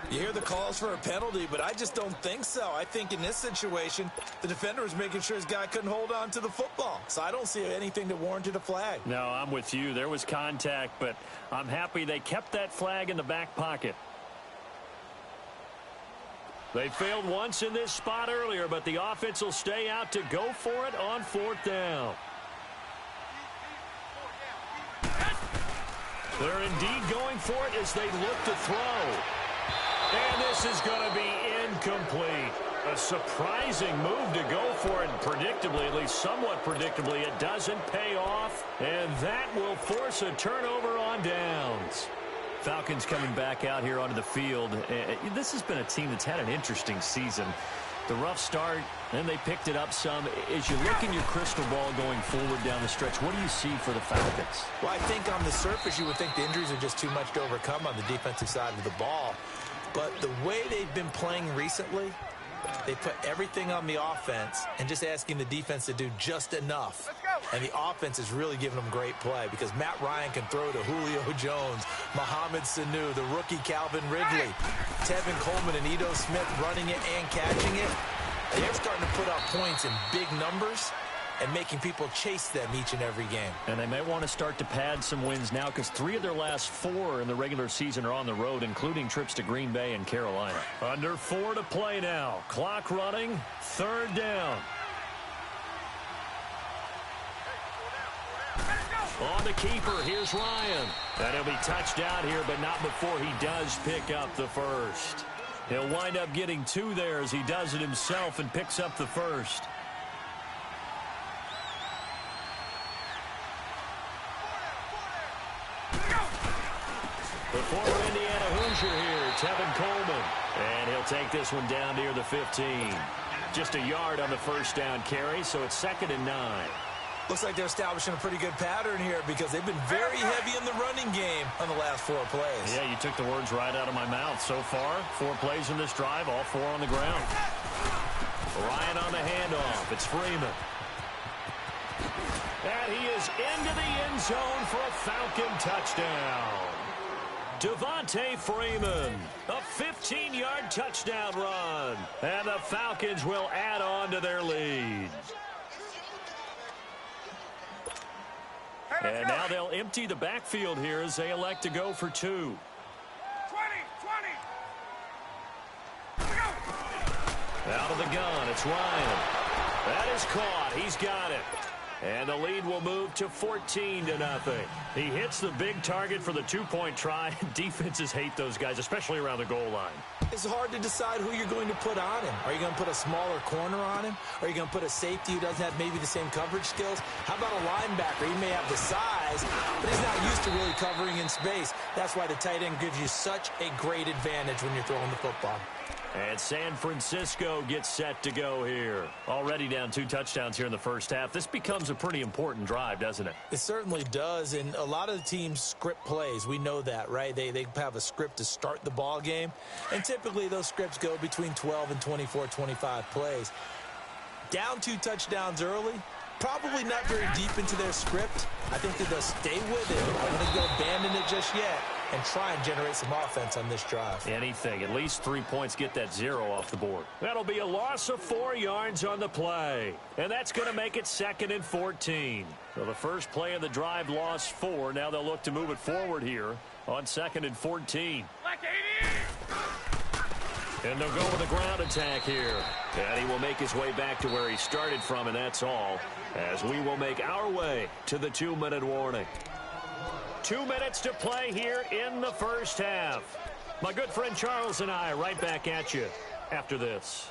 You hear the calls for a penalty, but I just don't think so. I think in this situation, the defender was making sure his guy couldn't hold on to the football. So I don't see anything that warranted a flag. No, I'm with you. There was contact, but I'm happy they kept that flag in the back pocket. They failed once in this spot earlier, but the offense will stay out to go for it on 4th down. They're indeed going for it as they look to throw. And this is going to be incomplete. A surprising move to go for it, and predictably, at least somewhat predictably, it doesn't pay off. And that will force a turnover on downs. Falcons coming back out here onto the field. This has been a team that's had an interesting season. The rough start, then they picked it up some. As you look in your crystal ball going forward down the stretch, what do you see for the Falcons? Well, I think on the surface you would think the injuries are just too much to overcome on the defensive side of the ball. But the way they've been playing recently, they put everything on the offense and just asking the defense to do just enough. And the offense is really giving them great play because Matt Ryan can throw to Julio Jones, Mohamed Sanu, the rookie Calvin Ridley, Tevin Coleman and Ito Smith running it and catching it. They're starting to put up points in big numbers and making people chase them each and every game. And they may want to start to pad some wins now because 3 of their last 4 in the regular season are on the road, including trips to Green Bay and Carolina. Under 4 to play now. Clock running. 3rd down. On the keeper, here's Ryan. And he'll be touched out here, but not before he does pick up the first. He'll wind up getting 2 there as he does it himself and picks up the first. The former Indiana Hoosier here, Tevin Coleman. And he'll take this one down near the 15. Just a yard on the first down carry, so it's 2nd and 9. Looks like they're establishing a pretty good pattern here because they've been very heavy in the running game on the last 4 plays. Yeah, you took the words right out of my mouth. So far, 4 plays in this drive, all 4 on the ground. Ryan on the handoff. It's Freeman. And he is into the end zone for a Falcon touchdown. Devontae Freeman, a 15-yard touchdown run. And the Falcons will add on to their lead. And now they'll empty the backfield here as they elect to go for 2. 20. Out of the gun, it's Ryan. That is caught. He's got it. And the lead will move to 14-0. He hits the big target for the 2-point try. Defenses hate those guys, especially around the goal line. It's hard to decide who you're going to put on him. Are you going to put a smaller corner on him? Are you going to put a safety who doesn't have maybe the same coverage skills? How about a linebacker? He may have the size, but he's not used to really covering in space. That's why the tight end gives you such a great advantage when you're throwing the football. And San Francisco gets set to go here. Already down 2 touchdowns here in the first half. This becomes a pretty important drive, doesn't it? It certainly does, and a lot of the teams script plays. We know that, right? They have a script to start the ball game, and typically those scripts go between 12 and 24, 25 plays. Down 2 touchdowns early, probably not very deep into their script. I think that they'll stay with it. I don't think they'll abandon it just yet and try and generate some offense on this drive. Anything. At least 3 points get that 0 off the board. That'll be a loss of 4 yards on the play. And that's going to make it 2nd and 14. So the first play of the drive lost 4. Now they'll look to move it forward here on 2nd and 14. And they'll go with a ground attack here. And he will make his way back to where he started from, and that's all. As we will make our way to the 2-minute warning. 2 minutes to play here in the first half. My good friend Charles and I right back at you after this.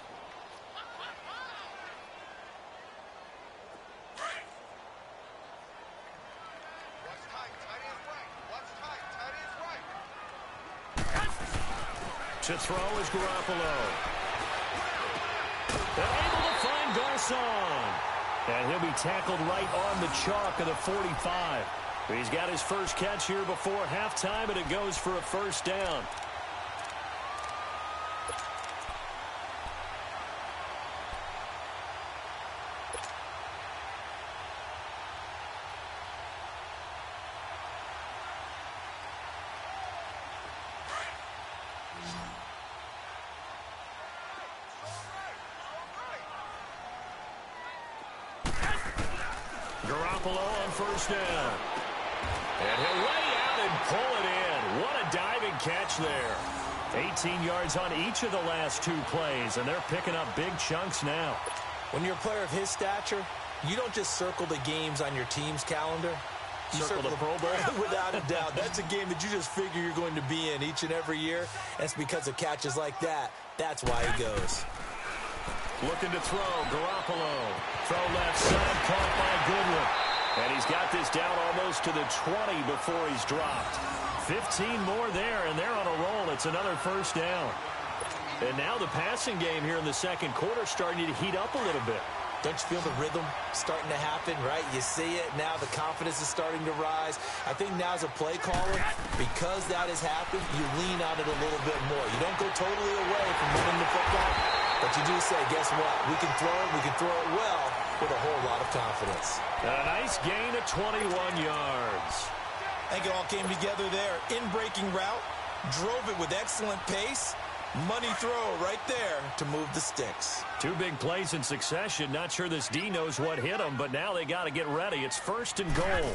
To throw is Garoppolo. They're able to find Garcon. And he'll be tackled right on the chalk of the 45. He's got his first catch here before halftime, and it goes for a first down. Garoppolo on first down. And he'll lay out and pull it in. What a diving catch there. 18 yards on each of the last 2 plays, and they're picking up big chunks now. When you're a player of his stature, you don't just circle the games on your team's calendar. You Circle the Pro Bowl? Without a doubt. That's a game that you just figure you're going to be in each and every year. And it's because of catches like that. That's why he goes. Looking to throw, Garoppolo. Throw left side, caught by Goodwin. And he's got this down almost to the 20 before he's dropped. 15 more there, and they're on a roll. It's another first down. And now the passing game here in the second quarter starting to heat up a little bit. Don't you feel the rhythm starting to happen, right? You see it. Now the confidence is starting to rise. I think now as a play caller, because that has happened, you lean on it a little bit more. You don't go totally away from moving the football, but you do say, guess what? We can throw it well with a whole lot of confidence. And a nice gain of 21 yards. I think it all came together there. In-breaking route, drove it with excellent pace. Money throw right there to move the sticks. 2 big plays in succession. Not sure this D knows what hit him, but now they got to get ready. It's 1st and goal.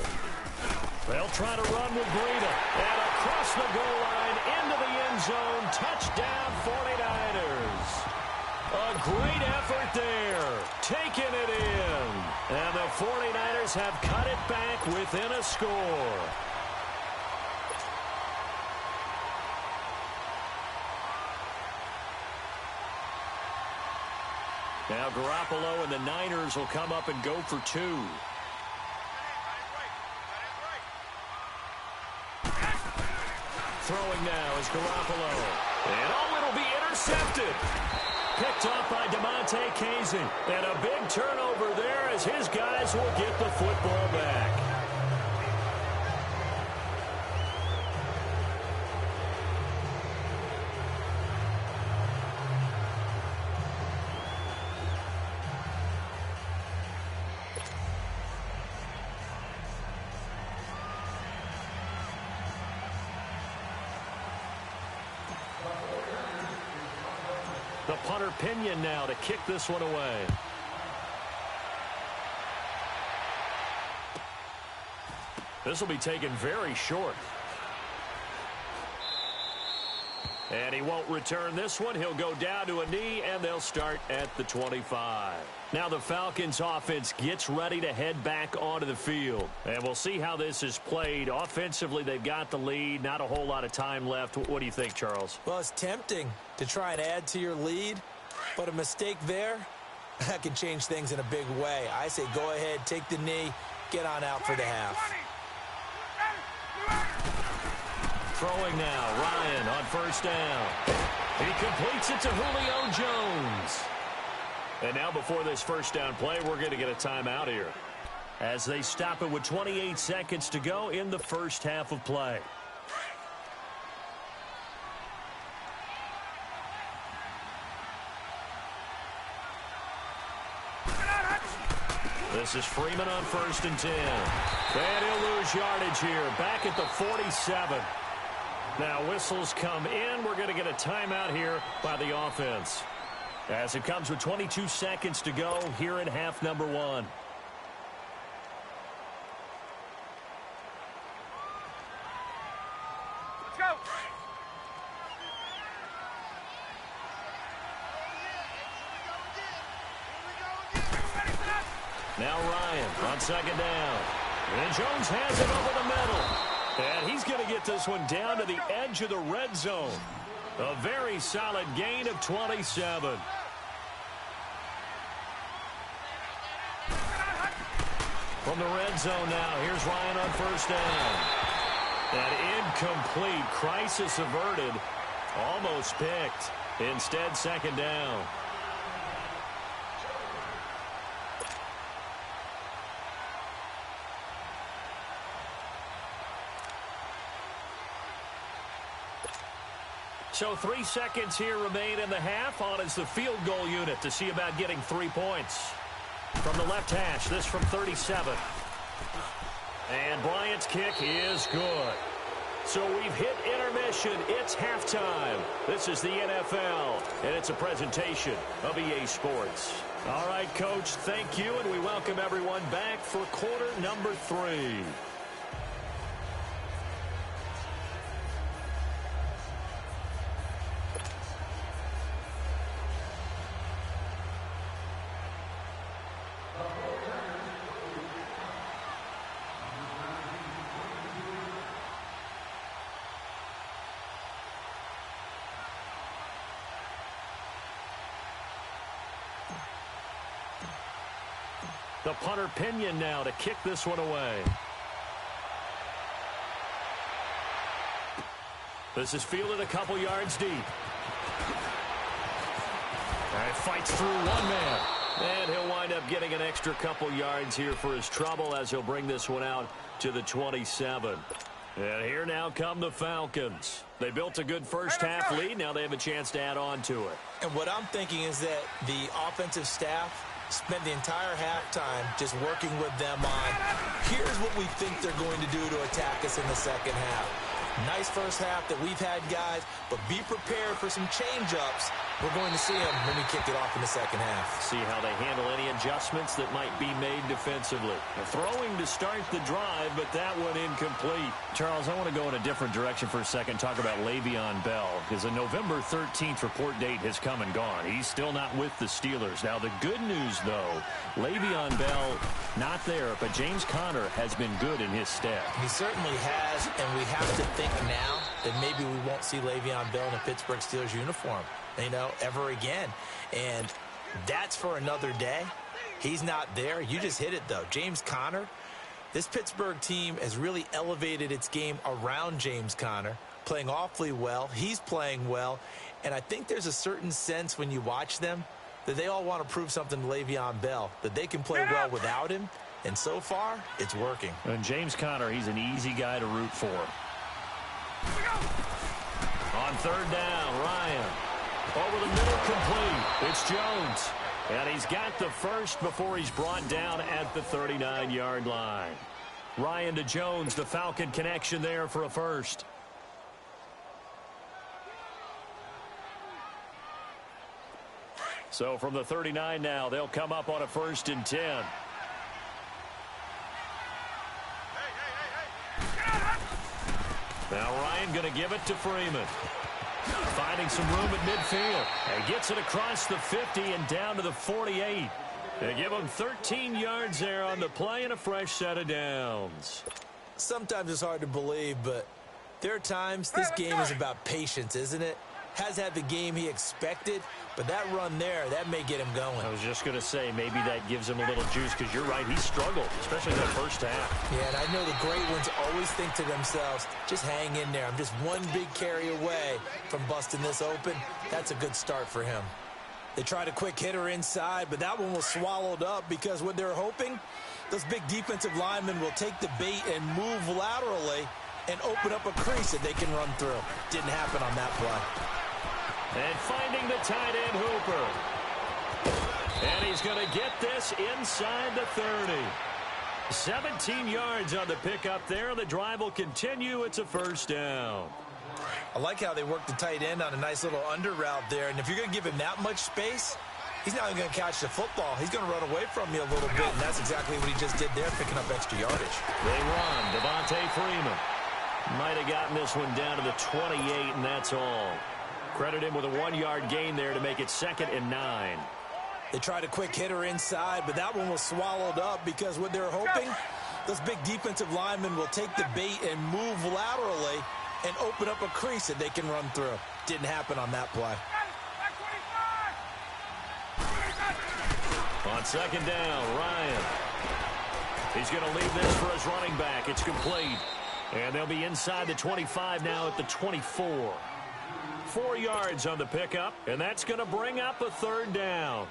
They'll try to run with Breida. And across the goal line into the end zone. Touchdown 49ers. A great effort there. Taking it in. And the 49ers have cut it back within a score. Now Garoppolo and the Niners will come up and go for 2. Throwing now is Garoppolo. And it'll be intercepted. picked off by DeMonte Casey. And a big turnover there as his guys will get the football back. The punter Pinion now to kick this one away. This will be taken very short. And he won't return this one. He'll go down to a knee, and they'll start at the 25. Now the Falcons offense gets ready to head back onto the field. And we'll see how this is played. Offensively, they've got the lead. Not a whole lot of time left. What do you think, Charles? Well, it's tempting to try and add to your lead, but a mistake there, that can change things in a big way. I say go ahead, take the knee, get on out for the half. Throwing now, Ryan on first down. He completes it to Julio Jones. And now before this first down play, we're going to get a timeout here as they stop it with 28 seconds to go in the first half of play. This is Freeman on first and 10. And he'll lose yardage here, back at the 47. Now whistles come in. We're going to get a timeout here by the offense, as it comes with 22 seconds to go here in half number one. Let's go. Now Ryan on second down. And Jones has it over the middle. And he's going to get this one down to the edge of the red zone. A very solid gain of 27. From the red zone now, here's Ryan on first down. An incomplete, crisis averted, almost picked. Instead, second down. So 3 seconds here remain in the half. On is the field goal unit to see about getting 3 points. From the left hash, this from 37. And Bryant's kick is good. So we've hit intermission. It's halftime. This is the NFL, and it's a presentation of EA Sports. All right, Coach, thank you, and we welcome everyone back for quarter number 3. The punter Pinion now to kick this one away. This is fielded a couple yards deep. All right, fights through one man. And he'll wind up getting an extra couple yards here for his trouble as he'll bring this one out to the 27. And here now come the Falcons. They built a good first half lead. Now they have a chance to add on to it. And what I'm thinking is that the offensive staff spent the entire halftime just working with them on, here's what we think they're going to do to attack us in the second half. Nice first half that we've had, guys, but be prepared for some change-ups. We're going to see them when we kick it off in the second half. See how they handle any adjustments that might be made defensively. Throwing to start the drive, but that one incomplete. Charles, I want to go in a different direction for a second, talk about Le'Veon Bell, because the November 13th report date has come and gone. He's still not with the Steelers. Now, the good news, though, Le'Veon Bell not there, but James Conner has been good in his stead. He certainly has, and we have to think now that maybe we won't see Le'Veon Bell in a Pittsburgh Steelers uniform, ever again. And that's for another day. He's not there. You just hit it, though. James Conner, this Pittsburgh team has really elevated its game around James Conner, playing awfully well. He's playing well. And I think there's a certain sense when you watch them that they all want to prove something to Le'Veon Bell, that they can play well without him. And so far, it's working. And James Conner, he's an easy guy to root for. On third down, Ryan. Over the middle, complete. It's Jones. And he's got the first before he's brought down at the 39-yard line. Ryan to Jones, the Falcon connection there for a first. So from the 39 now, they'll come up on a 1st and 10. Now Ryan going to give it to Freeman. Finding some room at midfield. And gets it across the 50 and down to the 48. They give him 13 yards there on the play and a fresh set of downs. Sometimes it's hard to believe, but there are times this game is about patience, isn't it? Has had the game he expected, but that run there, that may get him going. I was just going to say, maybe that gives him a little juice, because you're right, he struggled, especially in the first half. Yeah, and I know the great ones always think to themselves, just hang in there. I'm just one big carry away from busting this open. That's a good start for him. They tried a quick hitter inside, but that one was swallowed up because what they're hoping, those big defensive linemen will take the bait and move laterally and open up a crease that they can run through. Didn't happen on that play. And finding the tight end Hooper. And he's going to get this inside the 30. 17 yards on the pickup there. The drive will continue. It's a first down. I like how they work the tight end on a nice little under route there. And if you're going to give him that much space, he's not even going to catch the football. He's going to run away from you a little bit, and that's exactly what he just did there, picking up extra yardage. They run. Devontae Freeman might have gotten this one down to the 28, and that's all. Credit him with a 1-yard gain there to make it 2nd and 9. They tried a quick hitter inside, but that one was swallowed up because what they're hoping, those big defensive linemen will take the bait and move laterally and open up a crease that they can run through. Didn't happen on that play. On 2nd down, Ryan. He's going to leave this for his running back. It's complete. And they'll be inside the 25 now at the 24. 4 yards on the pickup, and that's going to bring up a 3rd down.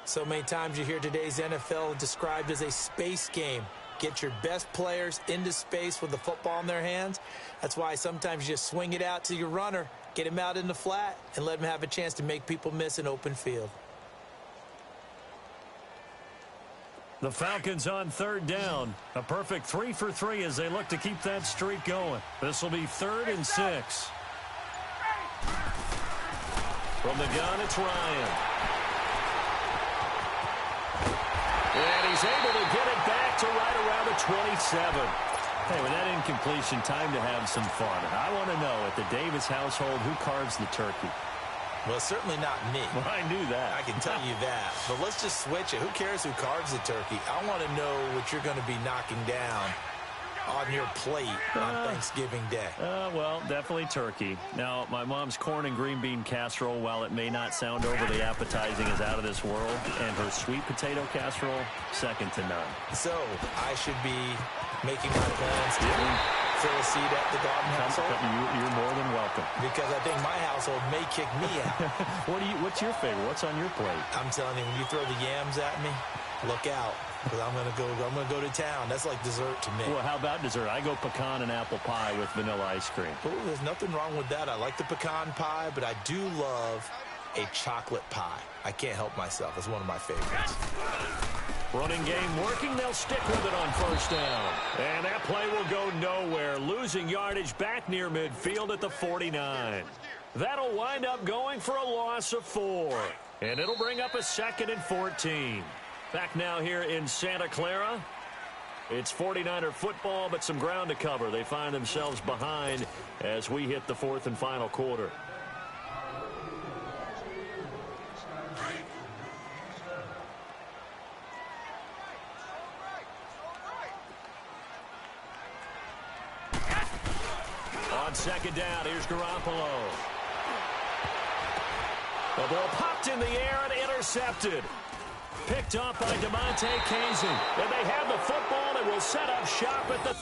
So many times you hear today's NFL described as a space game. Get your best players into space with the football in their hands. That's why sometimes you just swing it out to your runner, get him out in the flat, and let him have a chance to make people miss an open field. The Falcons on 3rd down. A perfect 3 for 3 as they look to keep that streak going. This will be 3rd and 6. From the gun, it's Ryan. And he's able to get it back to right around the 27. Hey, with that incompletion, time to have some fun. I want to know, at the Davis household, who carves the turkey? Well, certainly not me. Well, I knew that. I can tell you that. But let's just switch it. Who cares who carves the turkey? I want to know what you're going to be knocking down on your plate on Thanksgiving Day. Well, definitely turkey. Now, my mom's corn and green bean casserole, while it may not sound overly appetizing, is out of this world. And her sweet potato casserole, second to none. So, I should be making my plans to fill a seat at the Garden household? You're more than welcome. Because I think my household may kick me out. What's your favorite? What's on your plate? I'm telling you, when you throw the yams at me, look out. Because I'm gonna go to town. That's like dessert to me. Well, how about dessert? I go pecan and apple pie with vanilla ice cream. Oh, there's nothing wrong with that. I like the pecan pie, but I do love a chocolate pie. I can't help myself. It's one of my favorites. Running game working. They'll stick with it on 1st down. And that play will go nowhere. Losing yardage back near midfield at the 49. That'll wind up going for a loss of 4. And it'll bring up a 2nd and 14. Back now here in Santa Clara. It's 49er football, but some ground to cover. They find themselves behind as we hit the 4th and final quarter. On 2nd down, here's Garoppolo. The ball popped in the air and intercepted. Picked up by DeMonte Casey. And they have the football and will set up shop at the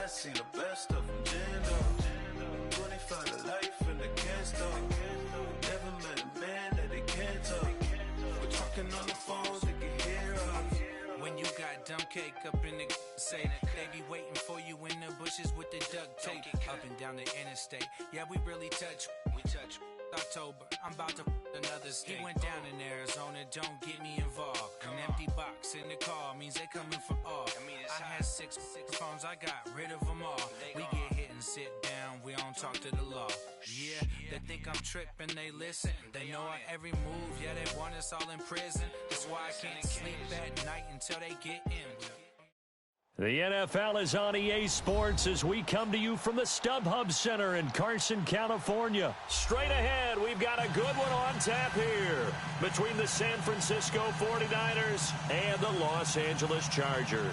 seen the best of them jammed up. 25 to life and they can't stop. Never met a man that they can't talk. We're talking on the phones, they can hear us. When you got dumb cake up in the say they be waiting for you in the bushes with the duct tape up and down the interstate. Yeah, we really touch. We touch. October, I'm about to another state. He went down in Arizona, don't get me involved. An empty box in the car means they coming for all. I had six phones, I got rid of them all. We get hit and sit down, we don't talk to the law. Yeah, they think I'm tripping, they listen. They know our every move, yeah, they want us all in prison. That's why I can't sleep at night until they get in. The NFL is on EA Sports as we come to you from the StubHub Center in Carson, California. Straight ahead, we've got a good one on tap here between the San Francisco 49ers and the Los Angeles Chargers.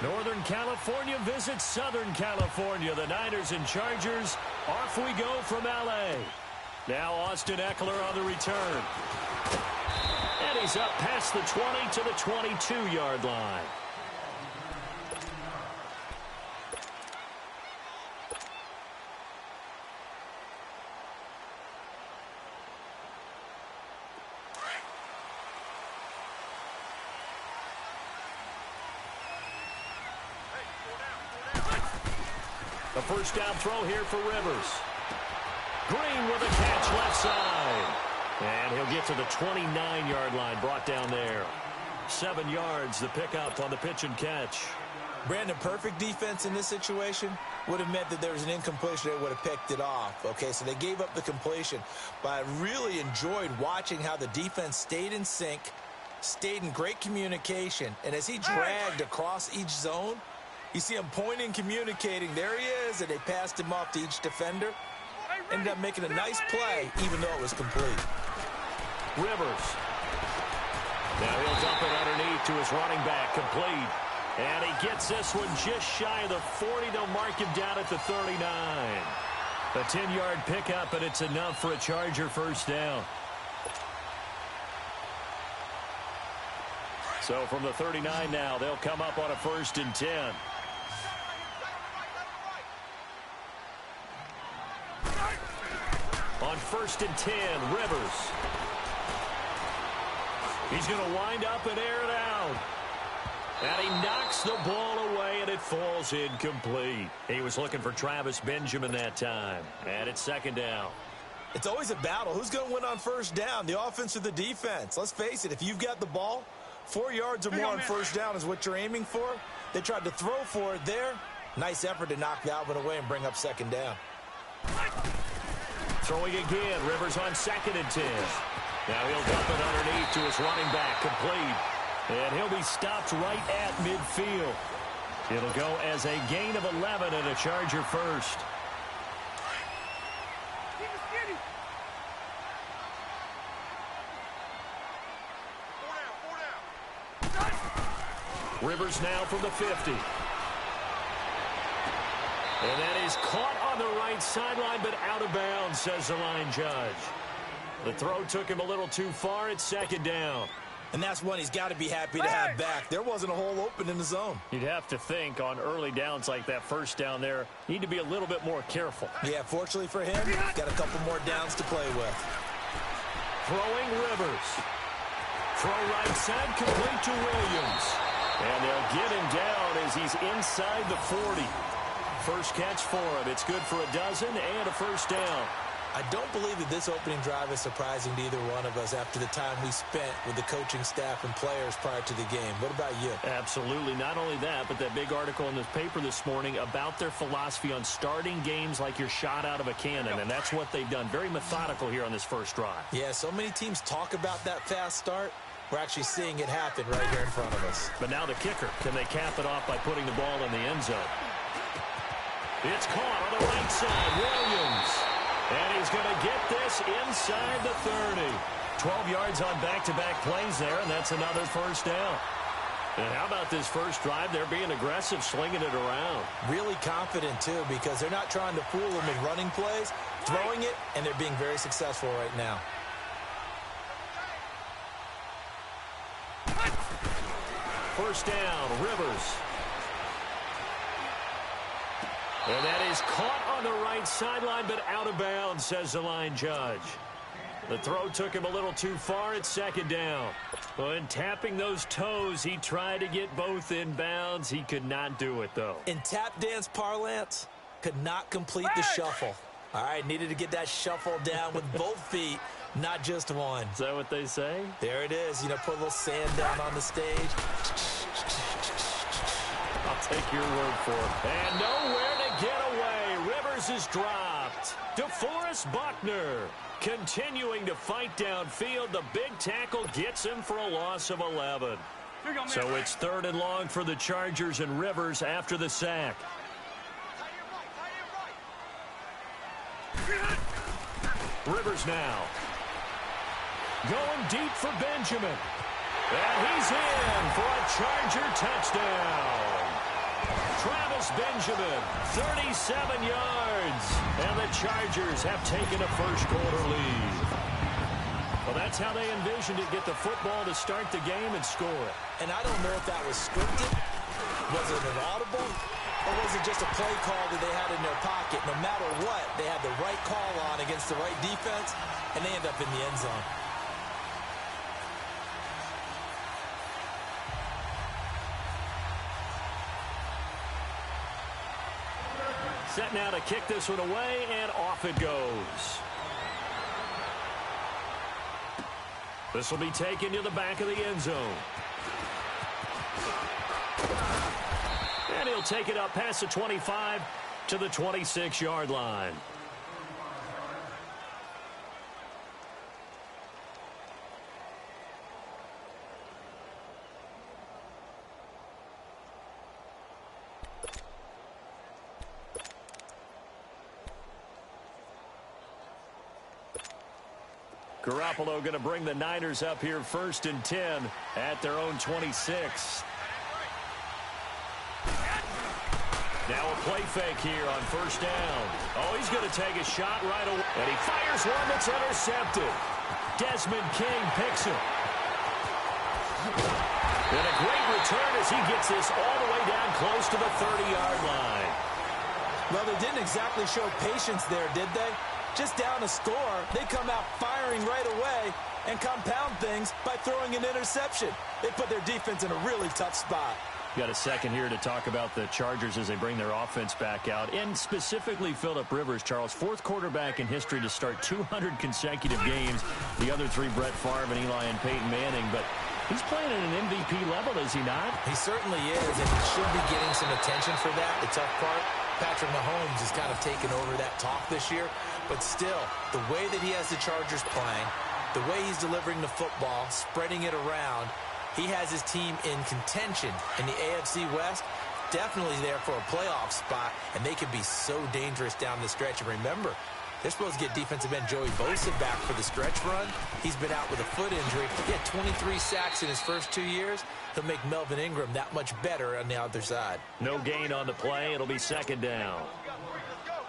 Northern California visits Southern California. The Niners and Chargers, off we go from L.A. Now Austin Eckler on the return. And he's up past the 20 to the 22-yard line. The first down throw here for Rivers. Green with a catch left side. And he'll get to the 29-yard line, brought down there. 7 yards, the pickup on the pitch and catch. Brandon, perfect defense in this situation would have meant that there was an incompletion. They would have picked it off. Okay, so they gave up the completion. But I really enjoyed watching how the defense stayed in sync, stayed in great communication. And as he dragged across each zone, you see him pointing, communicating. There he is, and they passed him off to each defender. Ended up making a nice play, even though it was complete. Rivers. Now he'll dump it underneath to his running back, complete. And he gets this one just shy of the 40. They'll mark him down at the 39. A 10-yard pickup, and it's enough for a Charger first down. So from the 39 now, they'll come up on a 1st and 10. On 1st and 10, Rivers. He's going to wind up and air it out. And he knocks the ball away, and it falls incomplete. He was looking for Travis Benjamin that time. And it's 2nd down. It's always a battle. Who's going to win on 1st down, the offense or the defense? Let's face it, if you've got the ball, 4 yards or more on 1st down is what you're aiming for. They tried to throw for it there. Nice effort to knock that one away and bring up 2nd down. Throwing again, Rivers on 2nd and 10. Now he'll dump it underneath to his running back, complete. And he'll be stopped right at midfield. It'll go as a gain of 11 and a Charger first. Rivers now from the 50. And that is caught on the right sideline, but out of bounds, says the line judge. The throw took him a little too far. It's 2nd down. And that's one he's got to be happy to have back. There wasn't a hole open in the zone. You'd have to think on early downs like that 1st down there, need to be a little bit more careful. Yeah, fortunately for him, got a couple more downs to play with. Throwing Rivers. Throw right side, complete to Williams. And they'll get him down as he's inside the 40. First catch for him. It's good for a dozen and a 1st down. I don't believe that this opening drive is surprising to either one of us after the time we spent with the coaching staff and players prior to the game. What about you? Absolutely. Not only that, but that big article in the paper this morning about their philosophy on starting games like you're shot out of a cannon, and that's what they've done. Very methodical here on this first drive. Yeah, so many teams talk about that fast start. We're actually seeing it happen right here in front of us. But now the kicker. Can they cap it off by putting the ball in the end zone? It's caught on the right side. Williams. And he's going to get this inside the 30. 12 yards on back-to-back plays there, and that's another 1st down. And how about this first drive? They're being aggressive, slinging it around. Really confident, too, because they're not trying to fool them in running plays, throwing it, and they're being very successful right now. First down, Rivers. And that is caught on the right sideline, but out of bounds, says the line judge. The throw took him a little too far at second down. When tapping those toes, he tried to get both in bounds. He could not do it, though. In tap dance parlance, could not complete the shuffle. All right, needed to get that shuffle down with both feet, not just one. Is that what they say? There it is. You know, put a little sand down on the stage. I'll take your word for it. And nowhere to get away. Rivers is dropped. DeForest Buckner continuing to fight downfield. The big tackle gets him for a loss of 11. So it's 3rd and long for the Chargers and Rivers after the sack. Rivers now. Going deep for Benjamin. And he's in for a Charger touchdown. Travis Benjamin, 37 yards. And the Chargers have taken a first-quarter lead. Well, that's how they envisioned it, get the football to start the game and score it. And I don't know if that was scripted. Was it an audible? Or was it just a play call that they had in their pocket? No matter what, they had the right call on against the right defense, and they end up in the end zone. Set now to kick this one away, and off it goes. This will be taken to the back of the end zone. And he'll take it up past the 25 to the 26-yard line. Garoppolo going to bring the Niners up here 1st and 10 at their own 26. Now a play fake here on first down. Oh, he's going to take a shot right away. And he fires one that's intercepted. Desmond King picks it. And a great return as he gets this all the way down close to the 30-yard line. Well, they didn't exactly show patience there, did they? Just down a score, they come out firing right away and compound things by throwing an interception. They put their defense in a really tough spot. Got a second here to talk about the Chargers as they bring their offense back out, and specifically Phillip Rivers, Charles, 4th quarterback in history to start 200 consecutive games. The other 3, Brett Favre and Eli and Peyton Manning, but he's playing at an MVP level, is he not? He certainly is, and he should be getting some attention for that. The tough part, Patrick Mahomes has kind of taken over that talk this year, but still, the way that he has the Chargers playing, the way he's delivering the football, spreading it around, he has his team in contention in the AFC West, definitely there for a playoff spot, and they can be so dangerous down the stretch. And remember, they're supposed to get defensive end Joey Bosa back for the stretch run. He's been out with a foot injury. He had 23 sacks in his first 2 years. He'll make Melvin Ingram that much better on the other side. No gain on the play. It'll be 2nd down.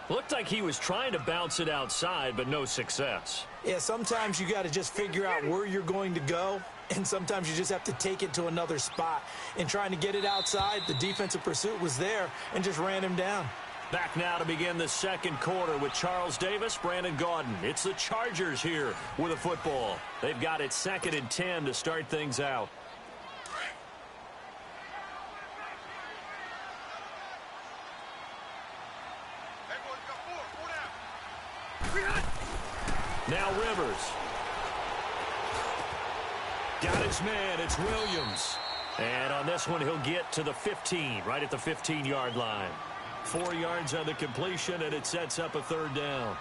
Looked like he was trying to bounce it outside, but no success. Yeah, sometimes you got to just figure out where you're going to go, and sometimes you just have to take it to another spot. In trying to get it outside, the defensive pursuit was there and just ran him down. Back now to begin the 2nd quarter with Charles Davis, Brandon Gaudin. It's the Chargers here with a football. They've got it 2nd and 10 to start things out. Now Rivers. Got his man. It's Williams. And on this one, he'll get to the 15, right at the 15-yard line. 4 yards on the completion, and it sets up a 3rd down.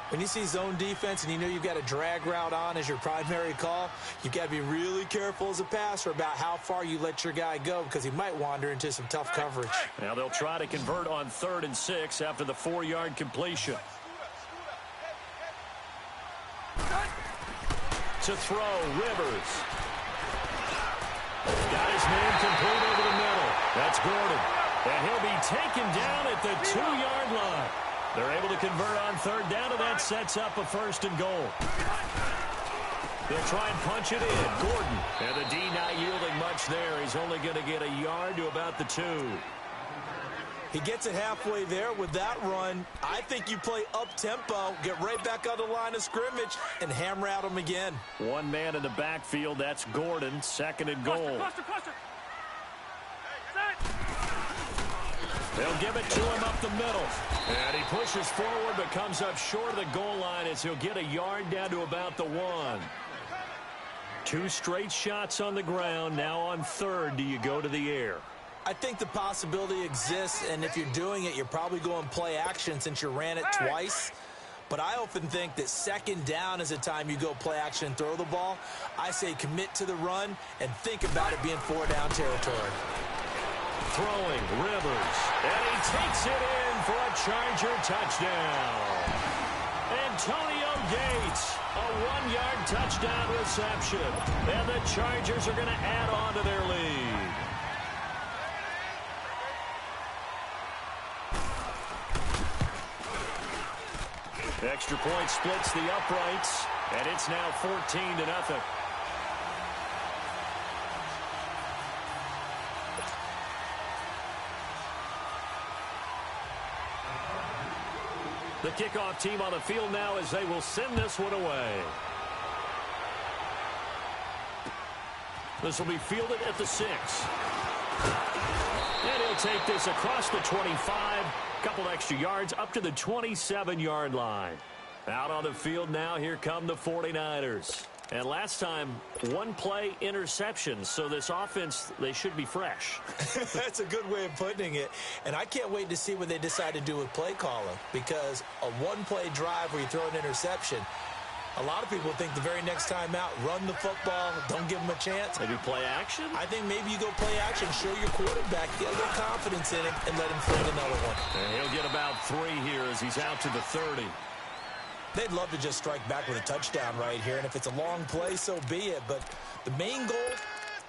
When you see zone defense and you know you've got a drag route on as your primary call, you've got to be really careful as a passer about how far you let your guy go because he might wander into some tough coverage. Now they'll try to convert on 3rd and 6 after the 4-yard completion. To throw, Rivers. Got his man complete over the middle. That's Gordon. And he'll be taken down at the 2-yard line. They're able to convert on third down, and that sets up a first and goal. They'll try and punch it in. Gordon. And the D not yielding much there. He's only going to get a yard to about the 2. He gets it halfway there with that run. I think you play up-tempo, get right back on the line of scrimmage, and hammer at him again. One man in the backfield. That's Gordon. Second and goal. Cluster. They'll give it to him up the middle. And he pushes forward but comes up short of the goal line as he'll get a yard down to about the 1. 2 straight shots on the ground. Now on third, do you go to the air? I think the possibility exists, and if you're doing it, you're probably going play action since you ran it twice. But I often think that second down is a time you go play action and throw the ball. I say commit to the run and think about it being 4-down territory. Throwing, Rivers, and he takes it in for a Charger touchdown. Antonio Gates, a 1-yard touchdown reception. And the Chargers are going to add on to their lead. Extra point splits the uprights, and it's now 14-0. The kickoff team on the field now as they will send this one away. This will be fielded at the 6. And he'll take this across the 25. Couple extra yards up to the 27-yard line. Out on the field now, here come the 49ers. And last time, 1 play interception, so this offense, they should be fresh. That's a good way of putting it. And I can't wait to see what they decide to do with play calling, because a 1-play drive where you throw an interception, a lot of people think the very next time out, run the football, don't give them a chance. Maybe play action? I think maybe you go play action, show your quarterback, get a little confidence in him, and let him fling another one. And he'll get about 3 here as he's out to the 30. They'd love to just strike back with a touchdown right here, and if it's a long play, so be it. But the main goal,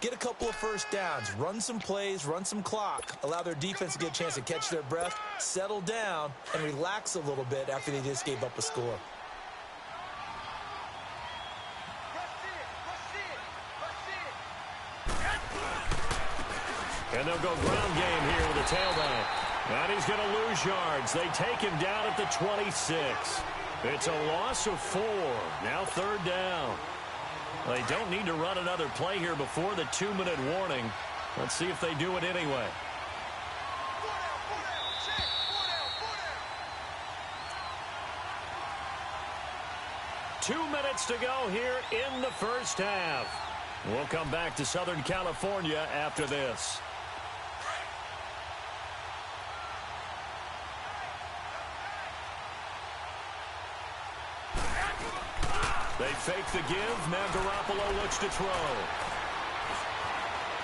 get a couple of first downs, run some plays, run some clock, allow their defense to get a chance to catch their breath, settle down, and relax a little bit after they just gave up a score. And they'll go ground game here with a tailback. And he's going to lose yards. They take him down at the 26. It's a loss of 4. Now third down. They don't need to run another play here before the 2-minute warning. Let's see if they do it anyway. Two minutes to go here in the first half. We'll come back to Southern California after this. They fake the give. Now Garoppolo looks to throw.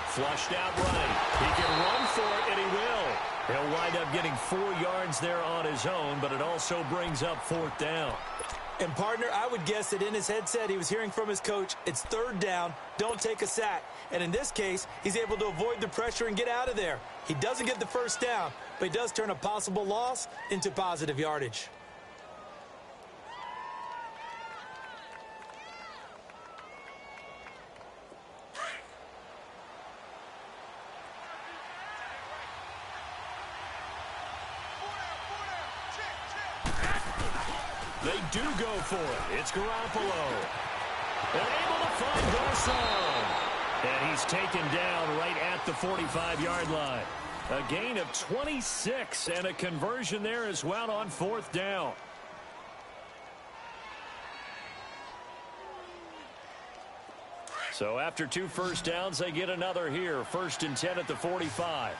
Flushed out right. He can run for it, and he will. He'll wind up getting 4 yards there on his own, but it also brings up 4th down. And, partner, I would guess that in his headset he was hearing from his coach, it's 3rd down, don't take a sack. And in this case, he's able to avoid the pressure and get out of there. He doesn't get the first down, but he does turn a possible loss into positive yardage. They do go for it. It's Garoppolo. And able to find Garcon. And he's taken down right at the 45-yard line. A gain of 26 and a conversion there as well on 4th down. So after 2 first downs, they get another here. 1st and 10 at the 45.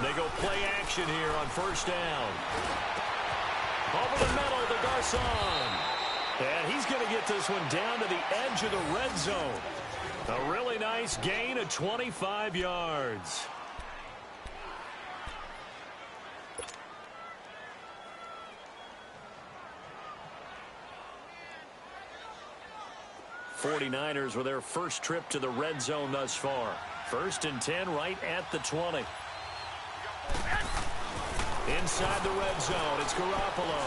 They go play action here on 1st down. Over the middle to Garcon. And he's going to get this one down to the edge of the red zone. A really nice gain of 25 yards. 49ers with their first trip to the red zone thus far. 1st and 10 right at the 20. Inside the red zone, it's Garoppolo.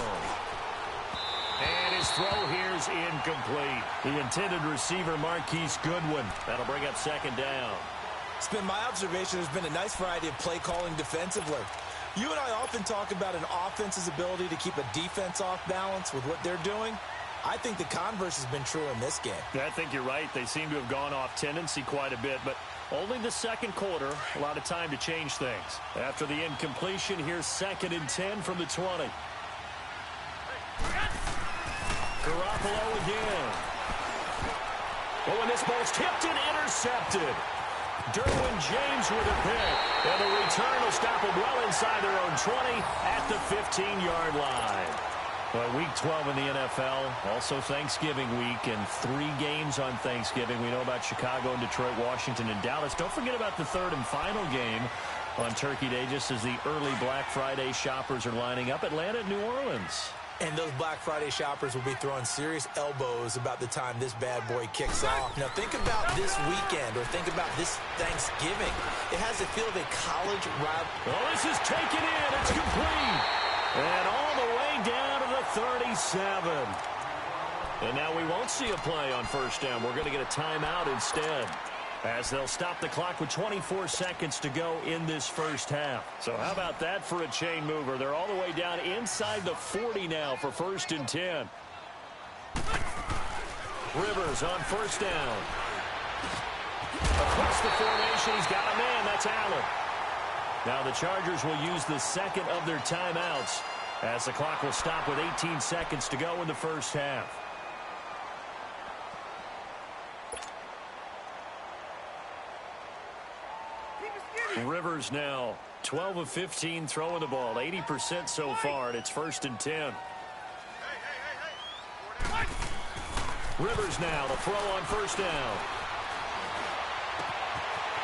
And his throw here's incomplete. The intended receiver, Marquise Goodwin. That'll bring up 2nd down. It's been my observation there's been a nice variety of play calling defensively. You and I often talk about an offense's ability to keep a defense off balance with what they're doing. I think the converse has been true in this game. I think you're right. They seem to have gone off tendency quite a bit, but only the 2nd quarter. A lot of time to change things. After the incompletion, here's 2nd and 10 from the 20. Garoppolo again. Oh, and this ball's tipped and intercepted. Derwin James with a pick. And the return will stop them well inside their own 20 at the 15-yard line. Well, week 12 in the NFL, also Thanksgiving week, and 3 games on Thanksgiving. We know about Chicago and Detroit, Washington, and Dallas. Don't forget about the 3rd and final game on Turkey Day, just as the early Black Friday shoppers are lining up. Atlanta and New Orleans. And those Black Friday shoppers will be throwing serious elbows about the time this bad boy kicks off. Now, think about this weekend, or think about this Thanksgiving. It has the feel of a college rivalry. Oh, this is taken in. It's complete. And all the way down to the 37. And now we won't see a play on 1st down. We're going to get a timeout instead, as they'll stop the clock with 24 seconds to go in this 1st half. So how about that for a chain mover? They're all the way down inside the 40 now for 1st and 10. Rivers on 1st down. Across the formation, he's got a man. That's Allen. Now the Chargers will use the 2nd of their timeouts, as the clock will stop with 18 seconds to go in the 1st half. Rivers now 12 of 15 throwing the ball, 80% so far, and it's 1st and 10. Rivers now to throw on 1st down.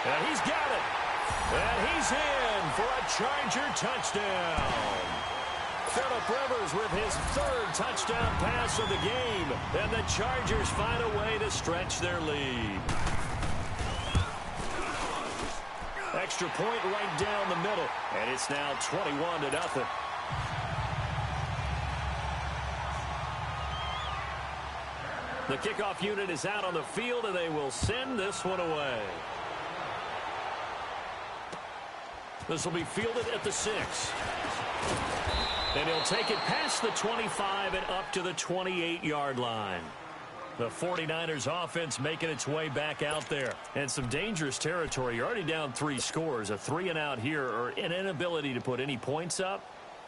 And he's got it. And he's in for a Charger touchdown. Phillip Rivers with his 3rd touchdown pass of the game. And the Chargers find a way to stretch their lead. Extra point right down the middle. And it's now 21-0. The kickoff unit is out on the field, and they will send this one away. This will be fielded at the 6. And he'll take it past the 25 and up to the 28-yard line. The 49ers offense making its way back out there. And some dangerous territory. You're already down 3 scores. A 3-and-out here, or an inability to put any points up.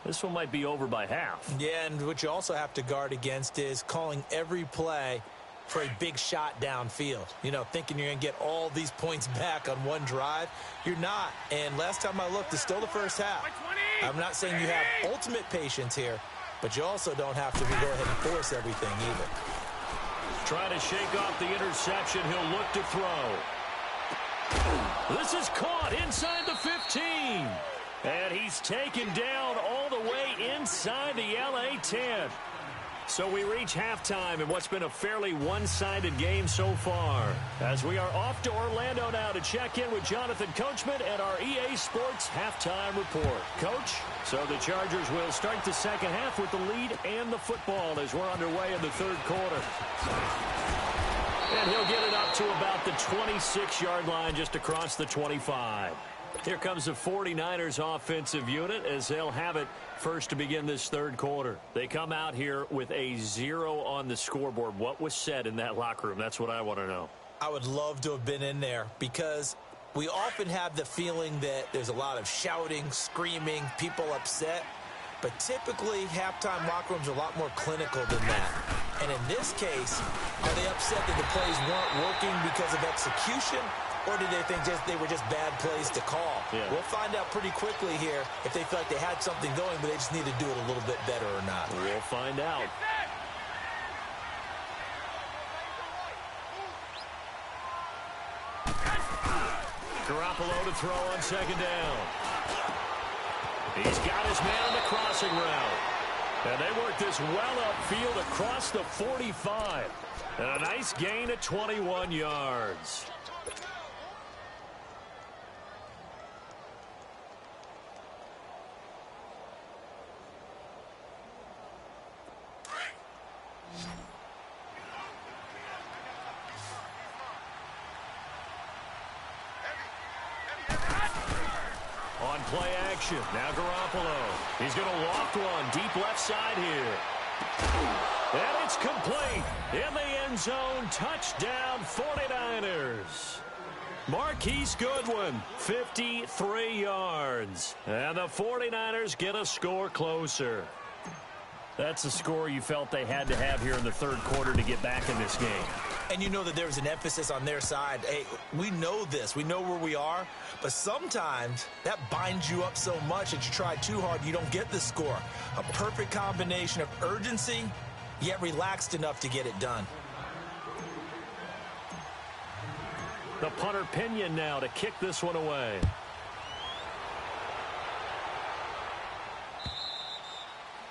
This one might be over by half. Yeah, and what you also have to guard against is calling every play for a big shot downfield. You know, thinking you're going to get all these points back on one drive. You're not. And last time I looked, it's still the 1st half. I'm not saying you have ultimate patience here, but you also don't have to go ahead and force everything either. Trying to shake off the interception. He'll look to throw. This is caught inside the 15. And he's taken down all the way inside the LA 10. So we reach halftime in what's been a fairly one-sided game so far, as we are off to Orlando now to check in with Jonathan Coachman and our EA Sports halftime report. Coach, so the Chargers will start the 2nd half with the lead and the football as we're underway in the 3rd quarter. And he'll get it up to about the 26-yard line, just across the 25. Here comes the 49ers offensive unit as they'll have it first to begin this 3rd quarter. They come out here with a 0 on the scoreboard. What was said in that locker room? That's what I want to know. I would love to have been in there, because we often have the feeling that there's a lot of shouting, screaming, people upset. But typically, halftime locker rooms are a lot more clinical than that. And in this case, are they upset that the plays weren't working because of execution? Or did they think they were just bad plays to call? Yeah. We'll find out pretty quickly here if they feel like they had something going, but they just need to do it a little bit better or not. We'll find out. Garoppolo to throw on 2nd down. He's got his man on the crossing route. And they work this well upfield across the 45. And a nice gain of 21 yards. On play action, now Garoppolo. He's going to loft one deep left side here. And it's complete. In the end zone, touchdown 49ers. Marquise Goodwin, 53 yards. And the 49ers get a score closer. That's a score you felt they had to have here in the third quarter to get back in this game. And you know that there was an emphasis on their side. Hey, we know this. We know where we are. But sometimes that binds you up so much that you try too hard, you don't get the score. A perfect combination of urgency, yet relaxed enough to get it done. The punter Pinion now to kick this one away.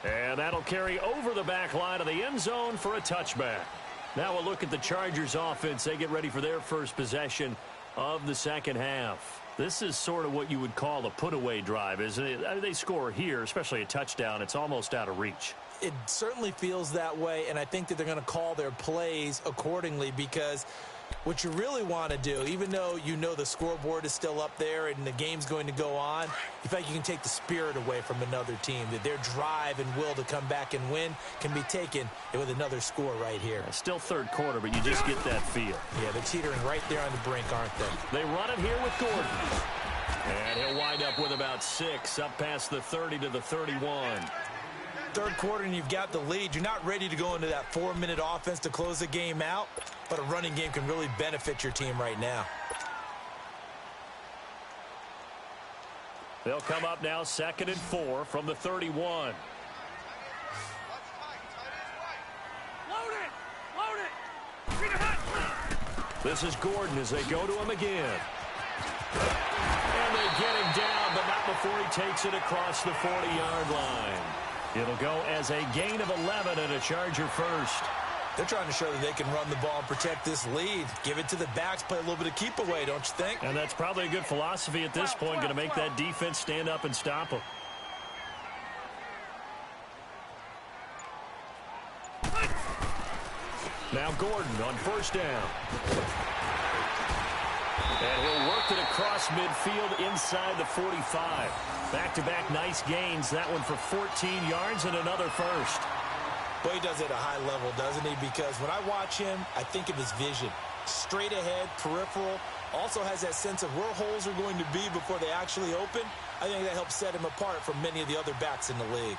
And that'll carry over the back line of the end zone for a touchback. Now we'll look at the Chargers offense. They get ready for their first possession of the second half. This is sort of what you would call a put-away drive, isn't it? They score here, especially a touchdown. It's almost out of reach. It certainly feels that way, and I think that they're going to call their plays accordingly because what you really want to do, even though you know the scoreboard is still up there and the game's going to go on, you feel like you can take the spirit away from another team, that their drive and will to come back and win can be taken with another score right here. It's still third quarter, but you just get that feel. Yeah, they're teetering right there on the brink, aren't they? They run it here with Gordon. And he'll wind up with about 6, up past the 30 to the 31. Third quarter and you've got the lead. You're not ready to go into that 4-minute offense to close the game out, but a running game can really benefit your team right now. They'll come up now 2nd and 4 from the 31. This is Gordon as they go to him again. And they get him down, but not before he takes it across the 40-yard line. It'll go as a gain of 11 and a Charger first. They're trying to show that they can run the ball and protect this lead. Give it to the backs, play a little bit of keep away, don't you think? And that's probably a good philosophy at this point, going to make that defense stand up and stop them. Now Gordon on first down. And he'll work it across midfield inside the 45. Back-to-back nice gains. That one for 14 yards and another first. Well, he does it at a high level, doesn't he? Because when I watch him, I think of his vision. Straight ahead, peripheral. Also has that sense of where holes are going to be before they actually open. I think that helps set him apart from many of the other backs in the league.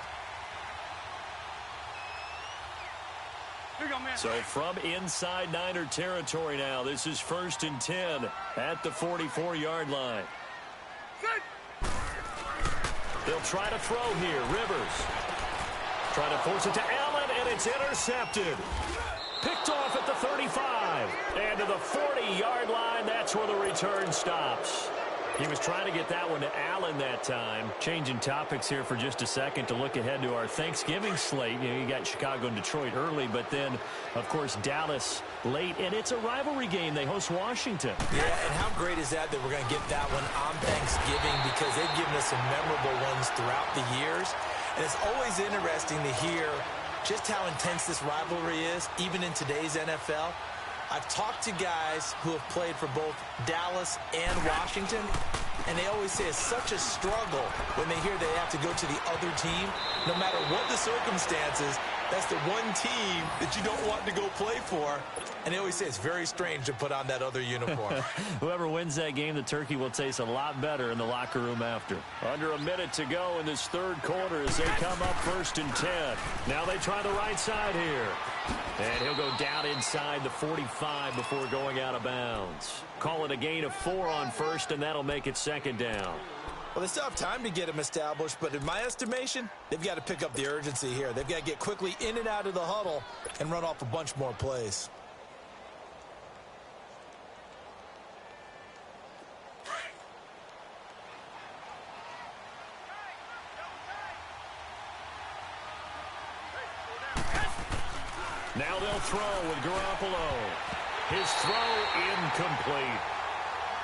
So from inside Niner territory now, this is 1st and 10 at the 44-yard line. They'll try to throw here. Rivers trying to force it to Allen, and it's intercepted. Picked off at the 35. And to the 40-yard line, that's where the return stops. He was trying to get that one to Allen that time. Changing topics here for just a second to look ahead to our Thanksgiving slate. You know, you got Chicago and Detroit early, but then, of course, Dallas late. And it's a rivalry game. They host Washington. Yeah, and how great is that we're going to get that one on Thanksgiving because they've given us some memorable ones throughout the years. And it's always interesting to hear just how intense this rivalry is, even in today's NFL. I've talked to guys who have played for both Dallas and Washington, and they always say it's such a struggle when they hear they have to go to the other team. No matter what the circumstances, that's the one team that you don't want to go play for. And they always say it's very strange to put on that other uniform. Whoever wins that game, the turkey will taste a lot better in the locker room after. Under a minute to go in this third quarter as they come up 1st and 10. Now they try the right side here. And he'll go down inside the 45 before going out of bounds. Call it a gain of 4 on first, and that'll make it 2nd down. Well, they still have time to get him established, but in my estimation, they've got to pick up the urgency here. They've got to get quickly in and out of the huddle and run off a bunch more plays. Now they'll throw with Garoppolo. His throw incomplete.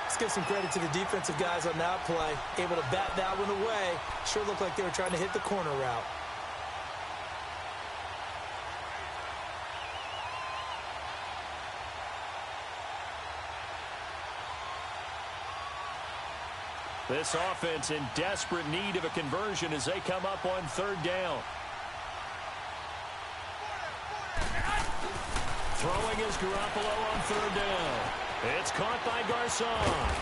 Let's give some credit to the defensive guys on that play. Able to bat that one away. Sure looked like they were trying to hit the corner route. This offense in desperate need of a conversion as they come up on third down. Throwing is Garoppolo on third down. It's caught by Garcon.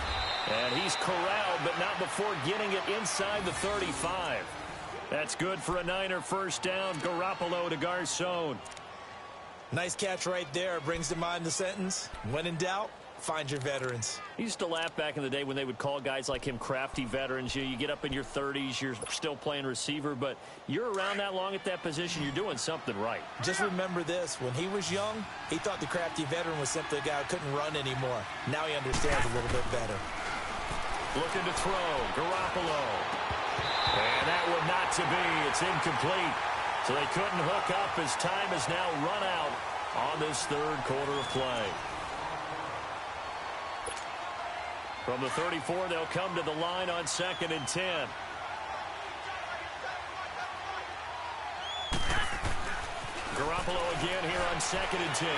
And he's corralled, but not before getting it inside the 35. That's good for a Niner first down. Garoppolo to Garcon. Nice catch right there. Brings to mind the sentence, when in doubt, find your veterans. He used to laugh back in the day when they would call guys like him crafty veterans. You get up in your 30s, you're still playing receiver, but you're around that long at that position, you're doing something right. Just remember this. When he was young, he thought the crafty veteran was simply a guy who couldn't run anymore. Now he understands a little bit better. Looking to throw. Garoppolo. And that one not to be. It's incomplete. So they couldn't hook up as time has now run out on this third quarter of play. From the 34, they'll come to the line on 2nd and 10. Garoppolo again here on 2nd and 10.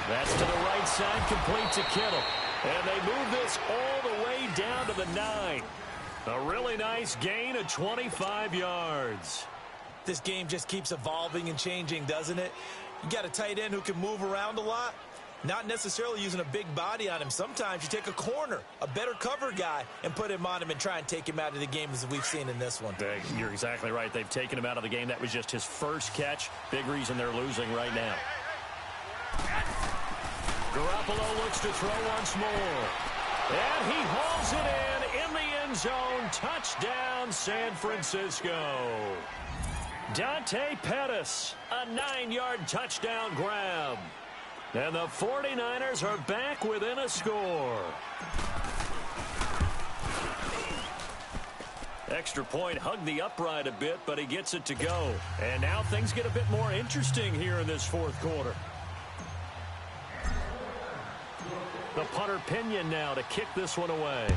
That's to the right side, complete to Kittle. And they move this all the way down to the 9. A really nice gain of 25 yards. This game just keeps evolving and changing, doesn't it? You got a tight end who can move around a lot. Not necessarily using a big body on him. Sometimes you take a corner, a better cover guy, and put him on him and try and take him out of the game as we've seen in this one. You're exactly right. They've taken him out of the game. That was just his first catch. Big reason they're losing right now. Garoppolo looks to throw once more. And he hauls it in the end zone. Touchdown, San Francisco. Dante Pettis, a 9-yard touchdown grab. And the 49ers are back within a score. Extra point hugged the upright a bit, but he gets it to go. And now things get a bit more interesting here in this fourth quarter. The punter Pinion now to kick this one away.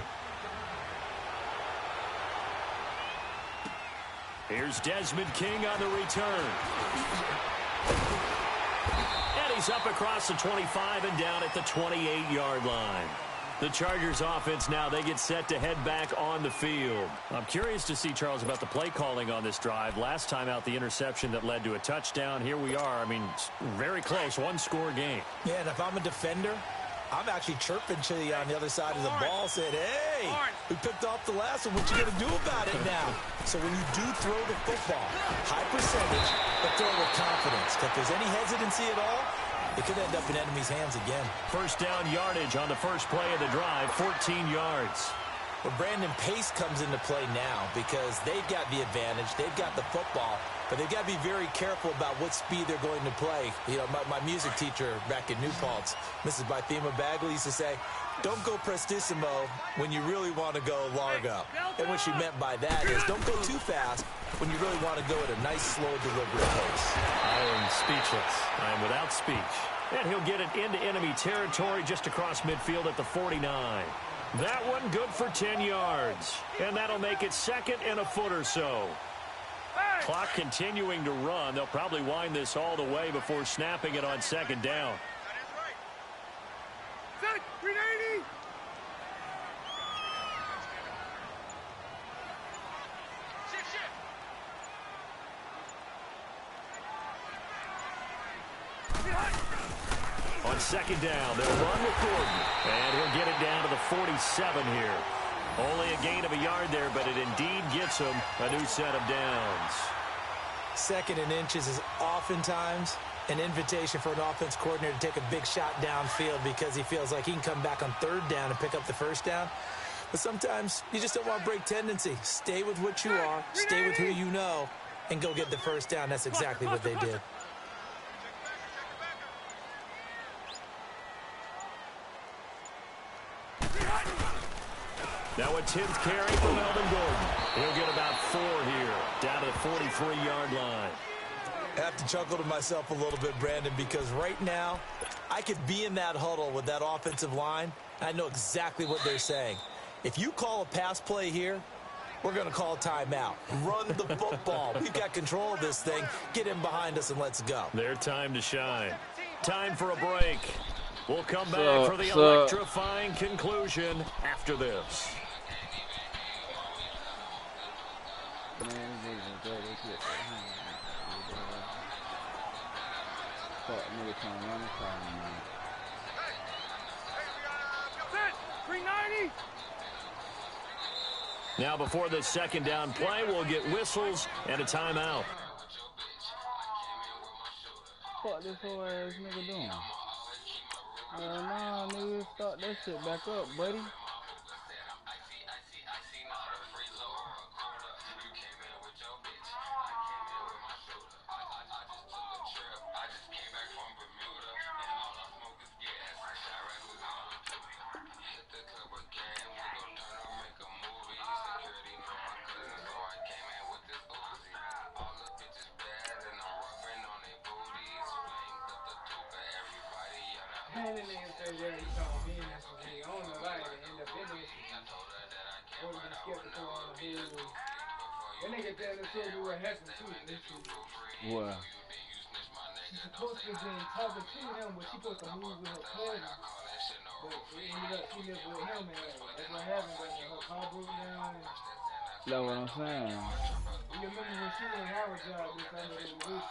Here's Desmond King on the return. And he's up across the 25 and down at the 28-yard line. The Chargers offense now, they get set to head back on the field. I'm curious to see, Charles, about the play calling on this drive. Last time out, the interception that led to a touchdown. Here we are. I mean, very close, one-score game. Yeah, and if I'm a defender, I'm actually chirping to you on the other side of the ball, saying, hey, we picked off the last one. What you going to do about it now? So when you do throw the football, high percentage, but throw with confidence. If there's any hesitancy at all, it could end up in enemy's hands again. First down yardage on the first play of the drive, 14 yards. Well, Brandon, pace comes into play now because they've got the advantage. They've got the football, but they've got to be very careful about what speed they're going to play. You know, my music teacher back in New Paltz, Mrs. Bythema Bagley, used to say, don't go prestissimo when you really want to go largo. And what she meant by that is don't go too fast when you really want to go at a nice, slow deliberate pace. I am speechless. I am without speech. And he'll get it into enemy territory just across midfield at the 49. That one good for 10 yards. And that'll make it second and a foot or so. Clock continuing to run. They'll probably wind this all the way before snapping it on second down. Set, 380. On second down, they'll run with Gordon. And he'll get it down to the 47 here. Only a gain of a yard there, but it indeed gets him a new set of downs. Second and inches is oftentimes an invitation for an offense coordinator to take a big shot downfield because he feels like he can come back on third down and pick up the first down. But sometimes you just don't want to break tendency. Stay with what you are, stay with who you know, and go get the first down. That's exactly what they did. Now a 10th carry for Melvin Gordon. He'll get about 4 here, down to the 43-yard line. I have to chuckle to myself a little bit, Brandon, because right now I could be in that huddle with that offensive line. I know exactly what they're saying. If you call a pass play here, we're going to call a timeout. Run the football. We've got control of this thing. Get in behind us and let's go. Their time to shine. Time for a break. We'll come back for the electrifying conclusion after this. Now before the second down play, we'll get whistles and a timeout. What this whole ass nigga doing? Nah, nigga, start that shit back up, buddy. What? She's supposed to have been talking to him, but she's supposed to move with her cousin. But she ended up, she lived with him, and that's what happened. But her car broke down. That's what I'm saying. You remember when she didn't have a job, this time they were with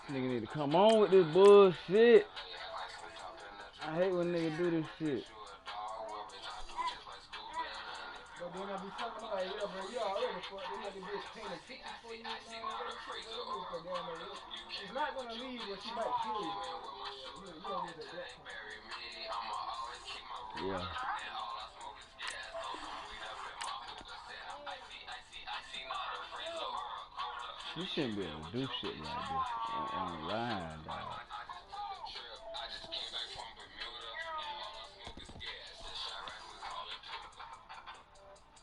you. Nigga need to come on with this bullshit. I hate when niggas do this shit. But then I be talking like, yeah, bro, you already fucked. They let the bitch paint a ticket for you. It's not gonna leave, but she might kill you. You don't need to get Yeah. You shouldn't be able to do shit like this online, dog.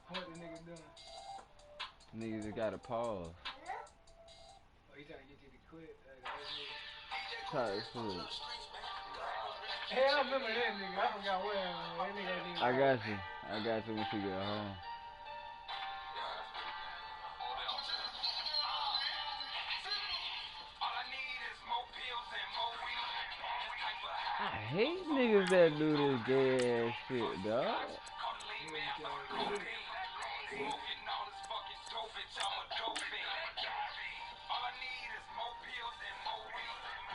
What the nigga doing? Niggas just gotta pause. Oh, he trying to get you to quit. Try this food. Hey, I remember that nigga. I forgot where that nigga. I got you. I got you when she get home. I hate niggas that do this gay ass shit, dog.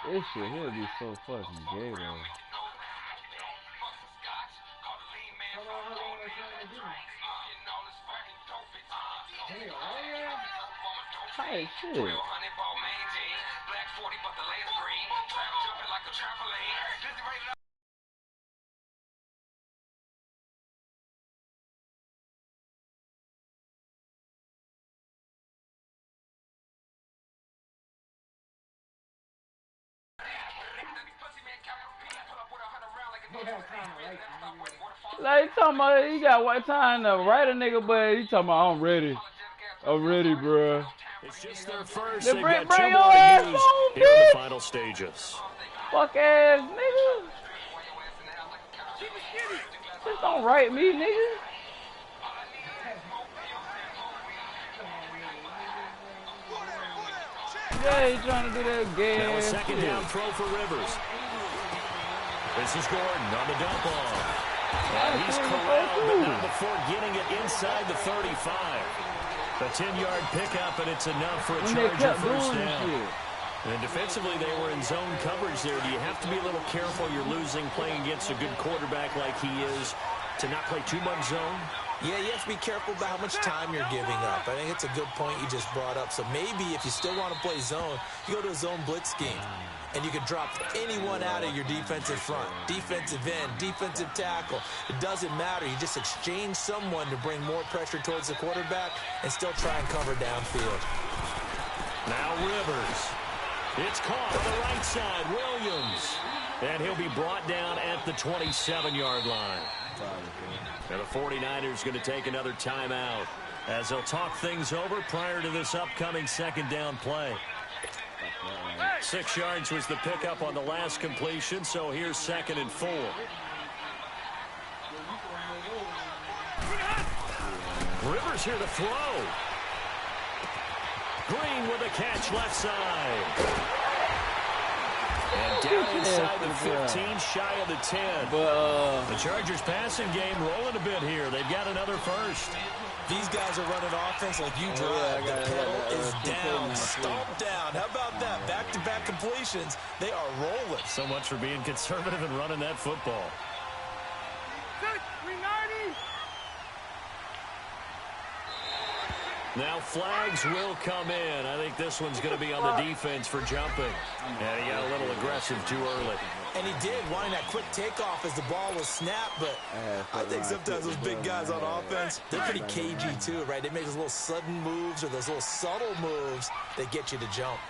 This shit here be so fucking gay, though. Hey, shit. Like, talking about, he got one time to write a nigga, but he talking about, I'm ready. I'm ready, bro. It's just their first. Then They've bring got two your more ass to use on, here in the bitch. final stages. Fuck ass nigga. Just don't write me, nigga. Yeah, he trying to do that gay Now a ass second shit. down throw for Rivers. This is Gordon on the dump off. And he's corralled, but not before getting it inside the 35. A 10-yard pickup, and it's enough for a Charger first down. And defensively, they were in zone coverage there. Do you have to be a little careful? You're losing, playing against a good quarterback like he is, to not play too much zone? Yeah, you have to be careful about how much time you're giving up. I think it's a good point you just brought up. So maybe if you still want to play zone, you go to a zone blitz scheme. And you can drop anyone out of your defensive front, defensive end, defensive tackle. It doesn't matter. You just exchange someone to bring more pressure towards the quarterback and still try and cover downfield. Now Rivers. It's caught on the right side. Williams. And he'll be brought down at the 27-yard line. And the 49ers going to take another timeout. as they'll talk things over prior to this upcoming second down play. 6 yards was the pickup on the last completion, so here's 2nd and 4. Rivers here to throw. Green with a catch left side. And down inside the 15, shy of the 10. The Chargers passing game rolling a bit here. They've got another first. These guys are running offense like you drive. The pedal is down, stomped down. How about that? Back-to-back completions. They are rolling. So much for being conservative and running that football. Now flags will come in. I think this one's going to be on the defense for jumping. And he got a little aggressive too early. And he did, wanting that quick takeoff as the ball was snapped. But I think sometimes those big guys on offense, they're pretty cagey too, right? They make those little sudden moves or those little subtle moves that get you to jump.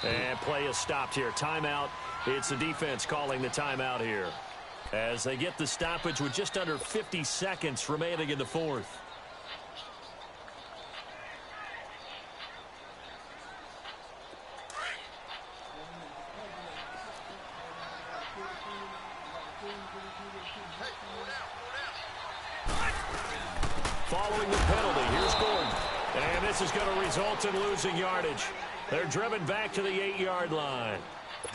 And play is stopped here. Timeout. It's the defense calling the timeout here, as they get the stoppage with just under 50 seconds remaining in the fourth. Following the penalty, here's Gordon. And this is going to result in losing yardage. They're driven back to the 8-yard line.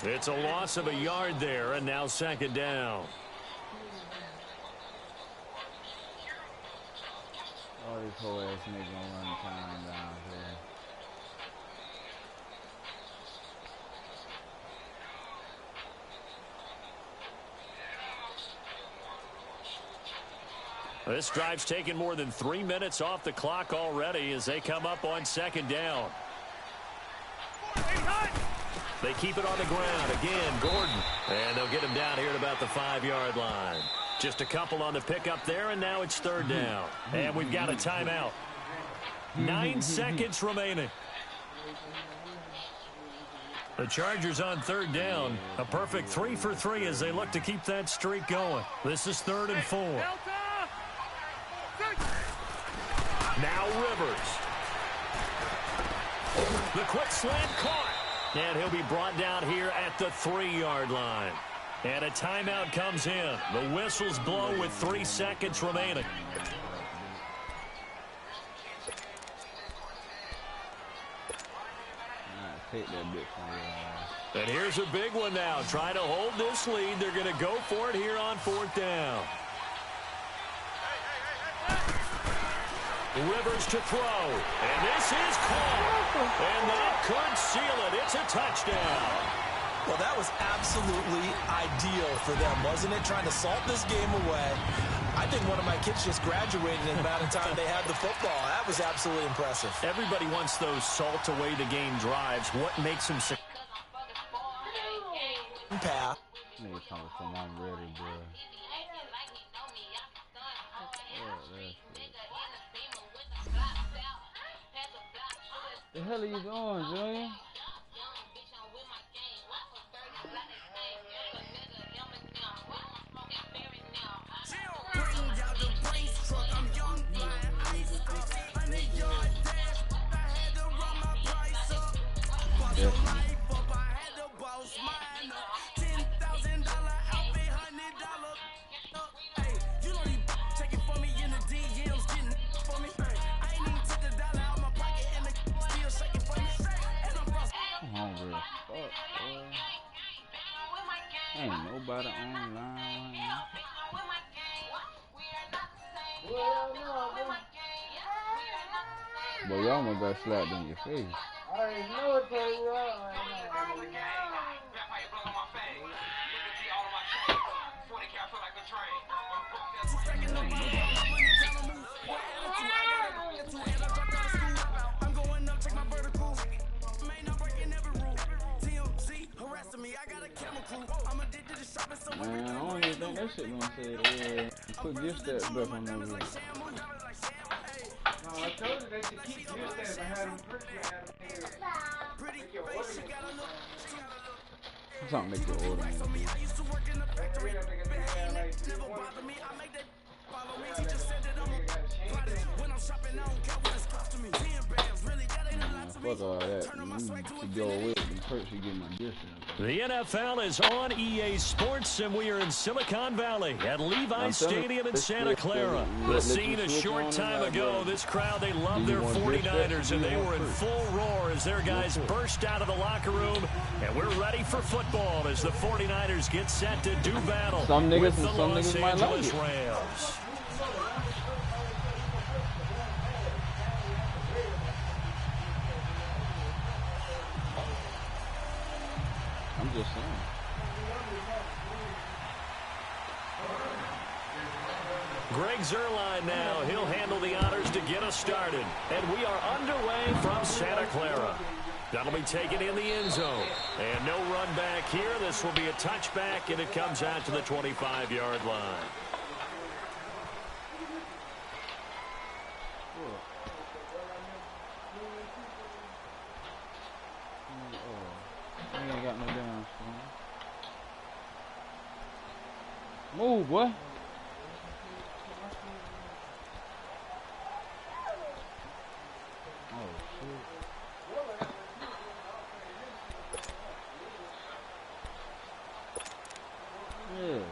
It's a loss of a yard there, and now 2nd down. Oh, this whole ass nigga gonna run time down here. This drive's taken more than 3 minutes off the clock already as they come up on 2nd down. They keep it on the ground. Again, Gordon. And they'll get him down here at about the 5-yard line. Just a couple on the pickup there, and now it's 3rd down. And we've got a timeout. 9 seconds remaining. The Chargers on 3rd down. A perfect 3 for 3 as they look to keep that streak going. This is 3rd and 4. Now Rivers. The quick slant caught. And he'll be brought down here at the 3-yard line. And a timeout comes in. The whistles blow with 3 seconds remaining. And here's a big one now. Trying to hold this lead. They're going to go for it here on 4th down. Rivers to throw. And this is caught. And that could seal it. It's a touchdown. Well, that was absolutely ideal for them, wasn't it? Trying to salt this game away. I think one of my kids just graduated in the amount of time they had the football. That was absolutely impressive. Everybody wants those salt away the game drives. What makes them successful? Pass. Nigga talking from I'm ready, bro. The hell are you doing, Junior? Ain't nobody online. Boy, you almost got slapped in your face. I already know it, tell you right Man, I don't even think that shit gonna say it. Put gift stats back on that video. No, I told you they should keep gift stats. I had them pretty. Something make your order. Fuck all that. To go with the perks you get my discount. The NFL is on EA Sports, and we are in Silicon Valley at Levi Stadium in Santa Clara. The scene a short time ago, this crowd, they love their 49ers, and they were in full roar as their guys burst out of the locker room, and we're ready for football as the 49ers get set to do battle with the Los Angeles Rams. I'm just saying. Greg Zuerlein now. He'll handle the honors to get us started. And we are underway from Santa Clara. That'll be taken in the end zone. And no run back here. This will be a touchback, and it comes out to the 25-yard line. Ain't got no damn phone. Move, boy. Oh, shit. Yeah.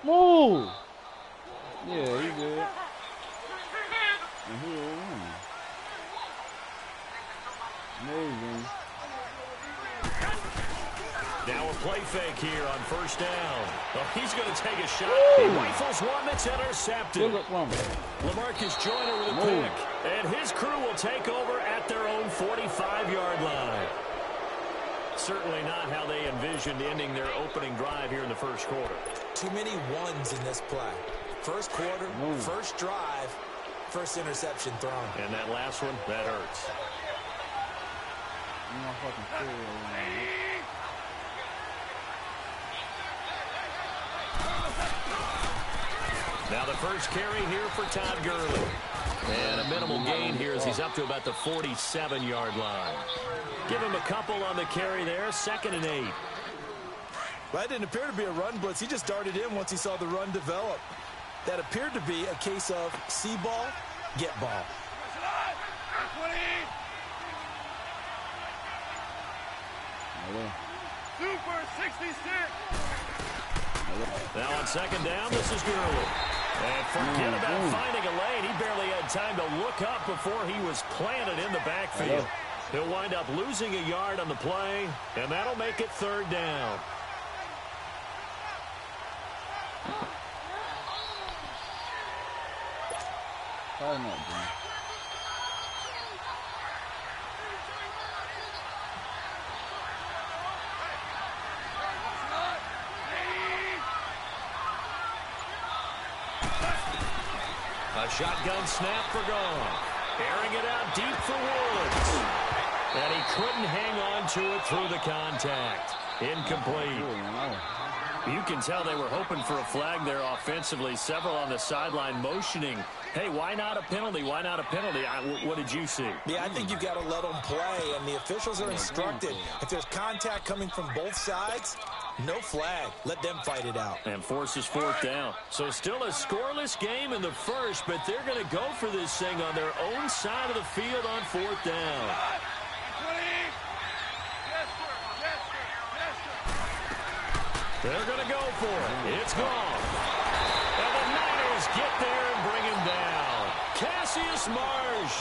Move! Yeah, he good. And he will win. Amazing. Now a play fake here on first down. Oh, he's going to take a shot. He rifles one that's intercepted. LaMarcus Joyner with a pick. And his crew will take over at their own 45-yard line. Certainly not how they envisioned ending their opening drive here in the first quarter. Too many ones in this play. First quarter, first drive, first interception thrown. And that last one, that hurts. Now the first carry here for Todd Gurley. And a minimal gain here as he's up to about the 47-yard line. Give him a couple on the carry there, 2nd and 8. Well, that didn't appear to be a run blitz. He just darted in once he saw the run develop. That appeared to be a case of see ball, get ball. Super 66. Now on 2nd down, this is Gurley. And forget about finding a lane. He barely had time to look up before he was planted in the backfield. He'll wind up losing a yard on the play, and that'll make it 3rd down. Probably not, dude. A shotgun snap for Gone. Airing it out deep for Woods. And he couldn't hang on to it through the contact. Incomplete. You can tell they were hoping for a flag there offensively. Several on the sideline motioning. Hey, why not a penalty? Why not a penalty? What did you see? Yeah, I think you've got to let them play, and the officials are instructed. If there's contact coming from both sides, no flag. Let them fight it out. And forces 4th down. So still a scoreless game in the first, but they're going to go for this thing on their own side of the field on 4th down. They're going to go for it. It's gone. And the Niners get there and bring him down. Cassius Marsh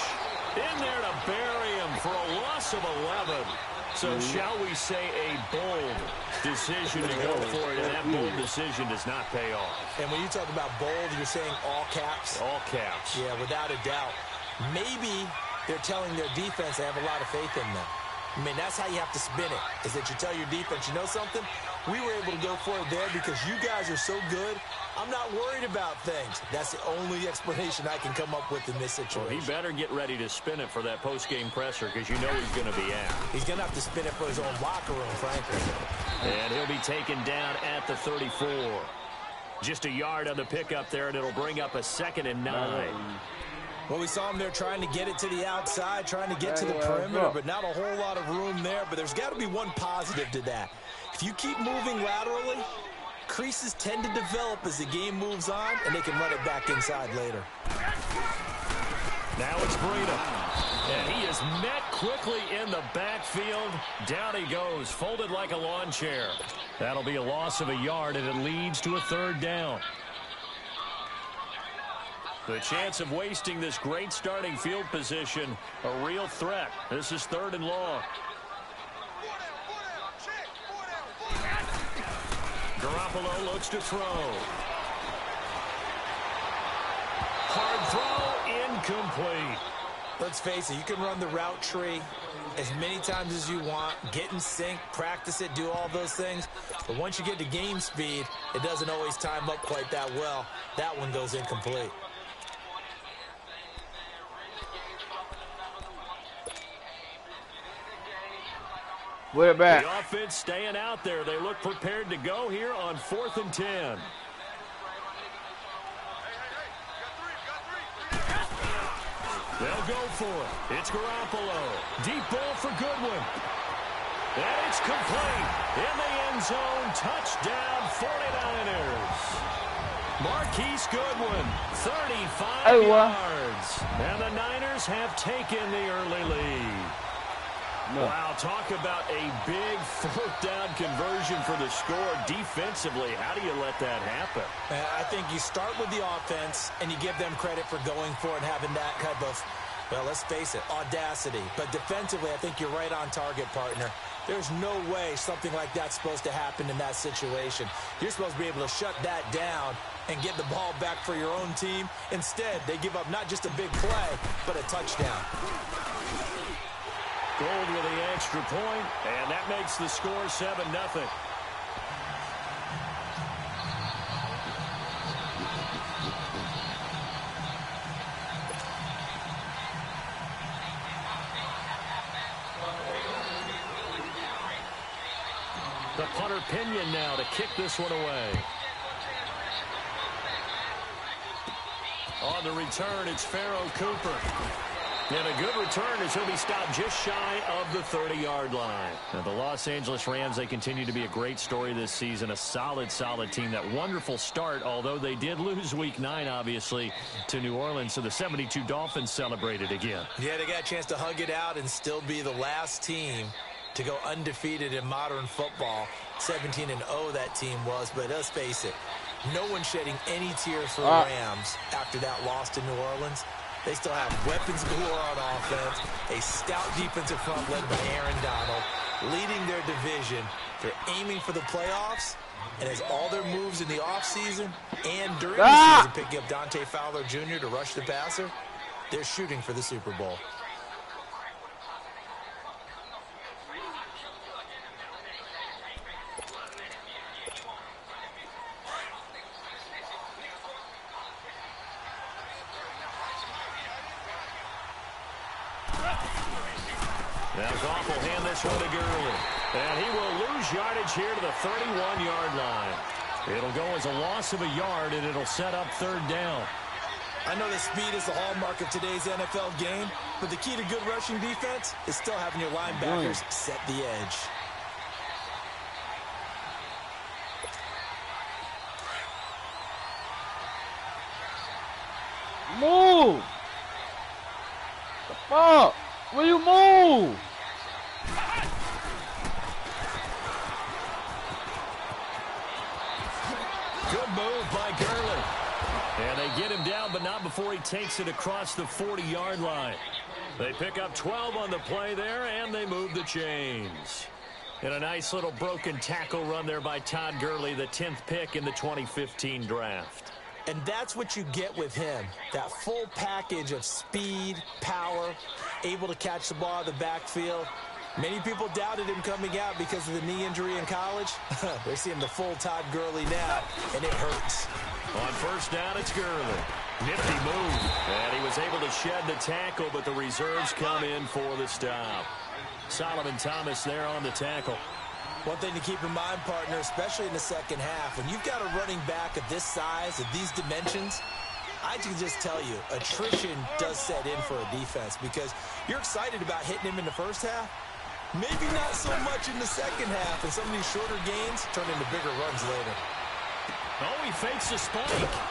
in there to bury him for a loss of 11. So shall we say a bold decision to go for it, and that bold decision does not pay off. And when you talk about bold, you're saying all caps? All caps. Yeah, without a doubt. Maybe they're telling their defense they have a lot of faith in them. I mean, that's how you have to spin it, is that you tell your defense, you know something? We were able to go for it there because you guys are so good. I'm not worried about things. That's the only explanation I can come up with in this situation. Well, he better get ready to spin it for that post-game presser because you know he's going to be out. He's going to have to spin it for his own locker room, frankly. And he'll be taken down at the 34. Just a yard on the pickup there, and it'll bring up a 2nd and 9. Well, we saw him there trying to get it to the outside, trying to get to the perimeter, but not a whole lot of room there. But there's got to be one positive to that. If you keep moving laterally, creases tend to develop as the game moves on, and they can run it back inside later. Now it's Breida. And he is met quickly in the backfield. Down he goes, folded like a lawn chair. That'll be a loss of a yard, and it leads to a 3rd down. The chance of wasting this great starting field position, a real threat. This is 3rd and long. Garoppolo looks to throw. Hard throw, incomplete. Let's face it, you can run the route tree as many times as you want, get in sync, practice it, do all those things. But once you get to game speed, it doesn't always time up quite that well. That one goes incomplete. We're back. The offense staying out there. They look prepared to go here on 4th and 10. They'll go for it. It's Garoppolo. Deep ball for Goodwin. And it's complete. In the end zone. Touchdown, 49ers. Marquise Goodwin, 35 yards. And the Niners have taken the early lead. No. Wow, talk about a big 4th down conversion for the score. Defensively, how do you let that happen? I think you start with the offense, and you give them credit for going for it and having that type of, well, let's face it, audacity. But defensively, I think you're right on target, partner. There's no way something like that's supposed to happen in that situation. You're supposed to be able to shut that down and get the ball back for your own team. Instead, they give up not just a big play, but a touchdown. Gold with the extra point, and that makes the score 7-0. The punter Pinion now to kick this one away. On the return, it's Pharaoh Cooper. And a good return as he'll be stopped just shy of the 30-yard line. Now, the Los Angeles Rams, they continue to be a great story this season. A solid team. That wonderful start, although they did lose Week 9, obviously, to New Orleans. So the 72 Dolphins celebrated again. Yeah, they got a chance to hug it out and still be the last team to go undefeated in modern football. 17-0 that team was, but let's face it, no one shedding any tears for the Rams after that loss to New Orleans. They still have weapons galore on offense, a stout defensive front led by Aaron Donald, leading their division. They're aiming for the playoffs, and as all their moves in the offseason and during the season, picking up Dante Fowler Jr. to rush the passer, they're shooting for the Super Bowl. Now Goff will hand this one to Gurley. And he will lose yardage here to the 31-yard line. It'll go as a loss of a yard, and it'll set up 3rd down. I know that speed is the hallmark of today's NFL game, but the key to good rushing defense is still having your linebackers set the edge. Move! The fuck? Will you move? Good move by Gurley. And they get him down, but not before he takes it across the 40-yard line. They pick up 12 on the play there, and they move the chains. And a nice little broken tackle run there by Todd Gurley, the 10th pick in the 2015 draft. And that's what you get with him, that full package of speed, power, able to catch the ball out of the backfield. Many people doubted him coming out because of the knee injury in college. They're seeing the full Todd Gurley now, and it hurts. On 1st down, it's Gurley. Nifty move. And he was able to shed the tackle, but the reserves come in for the stop. Solomon Thomas there on the tackle. One thing to keep in mind, partner, especially in the second half, when you've got a running back of this size, of these dimensions, I can just tell you, attrition does set in for a defense because you're excited about hitting him in the first half. Maybe not so much in the second half, and some of these shorter gains turn into bigger runs later. Oh, he fakes the spike.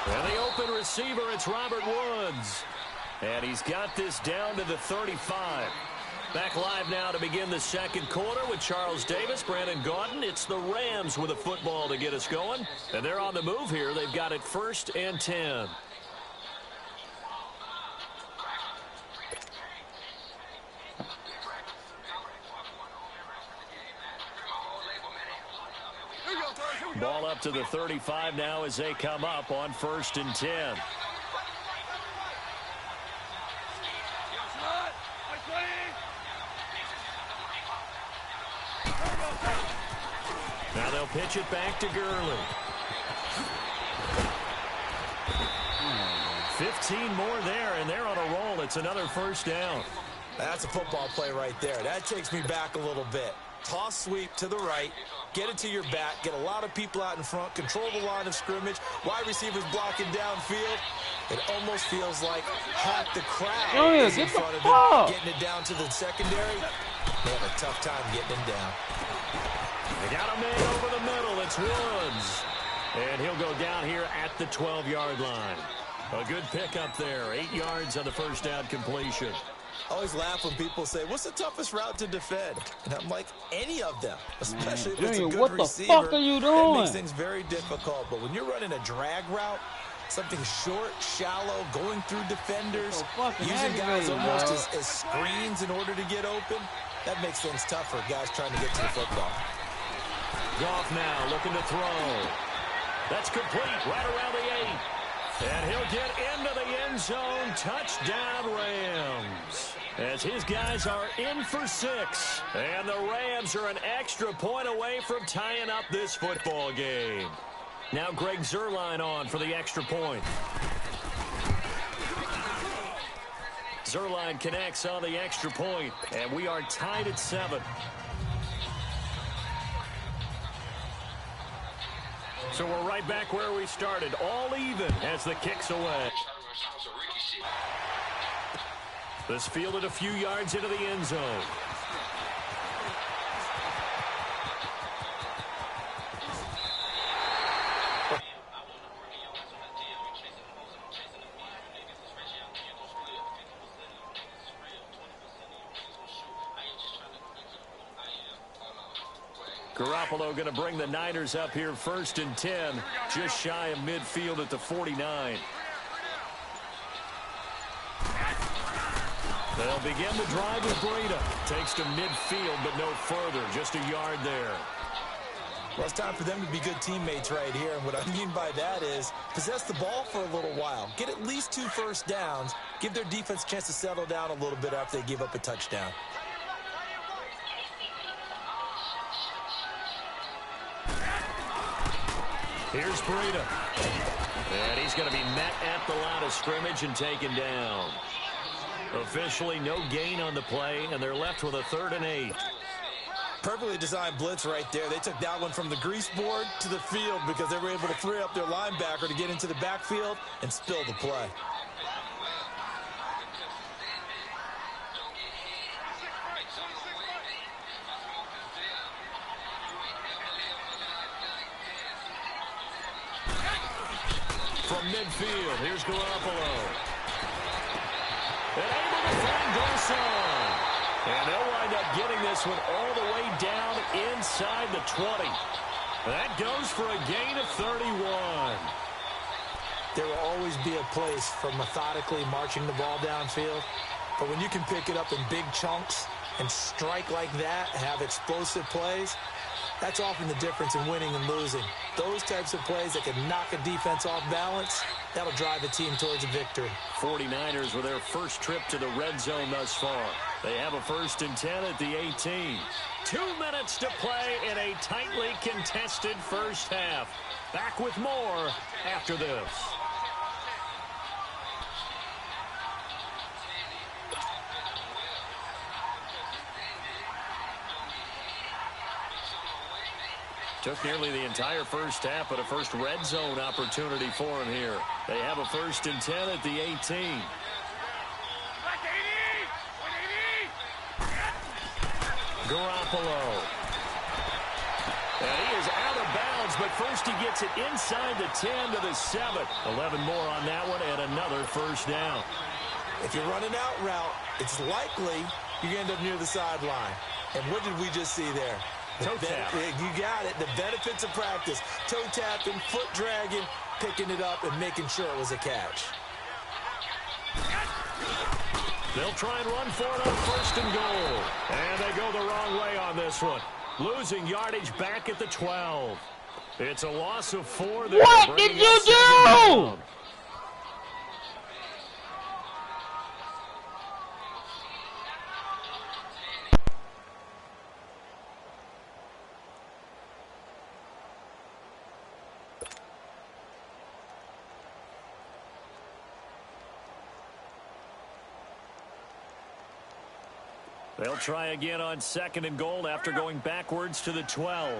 And the open receiver, it's Robert Woods. And he's got this down to the 35. Back live now to begin the second quarter with Charles Davis, Brandon Gaudin. It's the Rams with a football to get us going. And they're on the move here. They've got it 1st and 10. Ball up to the 35 now as they come up on 1st and 10. Now they'll pitch it back to Gurley. 15 more there, and they're on a roll. It's another 1st down. That's a football play right there. That takes me back a little bit. Toss sweep to the right, get it to your back, get a lot of people out in front, control the line of scrimmage, wide receivers blocking downfield. It almost feels like half the crowd is in front of him, getting it down to the secondary. They have a tough time getting him down. They got a man over the middle. It's Woods. And he'll go down here at the 12-yard line. A good pickup there. 8 yards on the 1st down completion. I always laugh when people say, what's the toughest route to defend? And I'm like, any of them, especially if it's a good receiver. What the fuck are you doing? It makes things very difficult. But when you're running a drag route, something short, shallow, going through defenders, using guys almost as screens in order to get open, that makes things tough for guys trying to get to the football. Goff now looking to throw. That's complete right around the 8. And he'll get into the end zone. Touchdown, Rams. As his guys are in for 6. And the Rams are an extra point away from tying up this football game. Now Greg Zuerlein on for the extra point. Zuerlein connects on the extra point. And we are tied at 7. So we're right back where we started, all even as the kick's away. This fielded a few yards into the end zone. Garoppolo going to bring the Niners up here 1st and 10, just shy of midfield at the 49. They'll begin the drive with Breida. Takes to midfield, but no further, just a yard there. Well, it's time for them to be good teammates right here, and what I mean by that is possess the ball for a little while. Get at least 2 first downs. Give their defense a chance to settle down a little bit after they give up a touchdown. Here's Breida. And he's going to be met at the line of scrimmage and taken down. Officially no gain on the play, and they're left with a 3rd and 8. Perfectly designed blitz right there. They took that one from the grease board to the field because they were able to free up their linebacker to get into the backfield and spill the play. From midfield, here's Garoppolo. And able to find Garcon. And they'll wind up getting this one all the way down inside the 20. That goes for a gain of 31. There will always be a place for methodically marching the ball downfield. But when you can pick it up in big chunks and strike like that, have explosive plays, that's often the difference in winning and losing. Those types of plays that can knock a defense off balance, that'll drive a team towards a victory. 49ers with their first trip to the red zone thus far. They have a 1st and 10 at the 18. 2 minutes to play in a tightly contested first half. Back with more after this. Took nearly the entire first half, but a first red zone opportunity for him here. They have a 1st and 10 at the 18. Garoppolo. And he is out of bounds, but first he gets it inside the 10 to the 7. 11 more on that one and another first down. If you're running out route, it's likely you end up near the sideline. And what did we just see there? Toe tap. You got it. The benefits of practice. Toe tapping, foot dragging, picking it up, and making sure it was a catch. They'll try and run for it on 1st and goal. And they go the wrong way on this one. Losing yardage back at the 12. It's a loss of 4. What did you do? They'll try again on 2nd and goal after going backwards to the 12.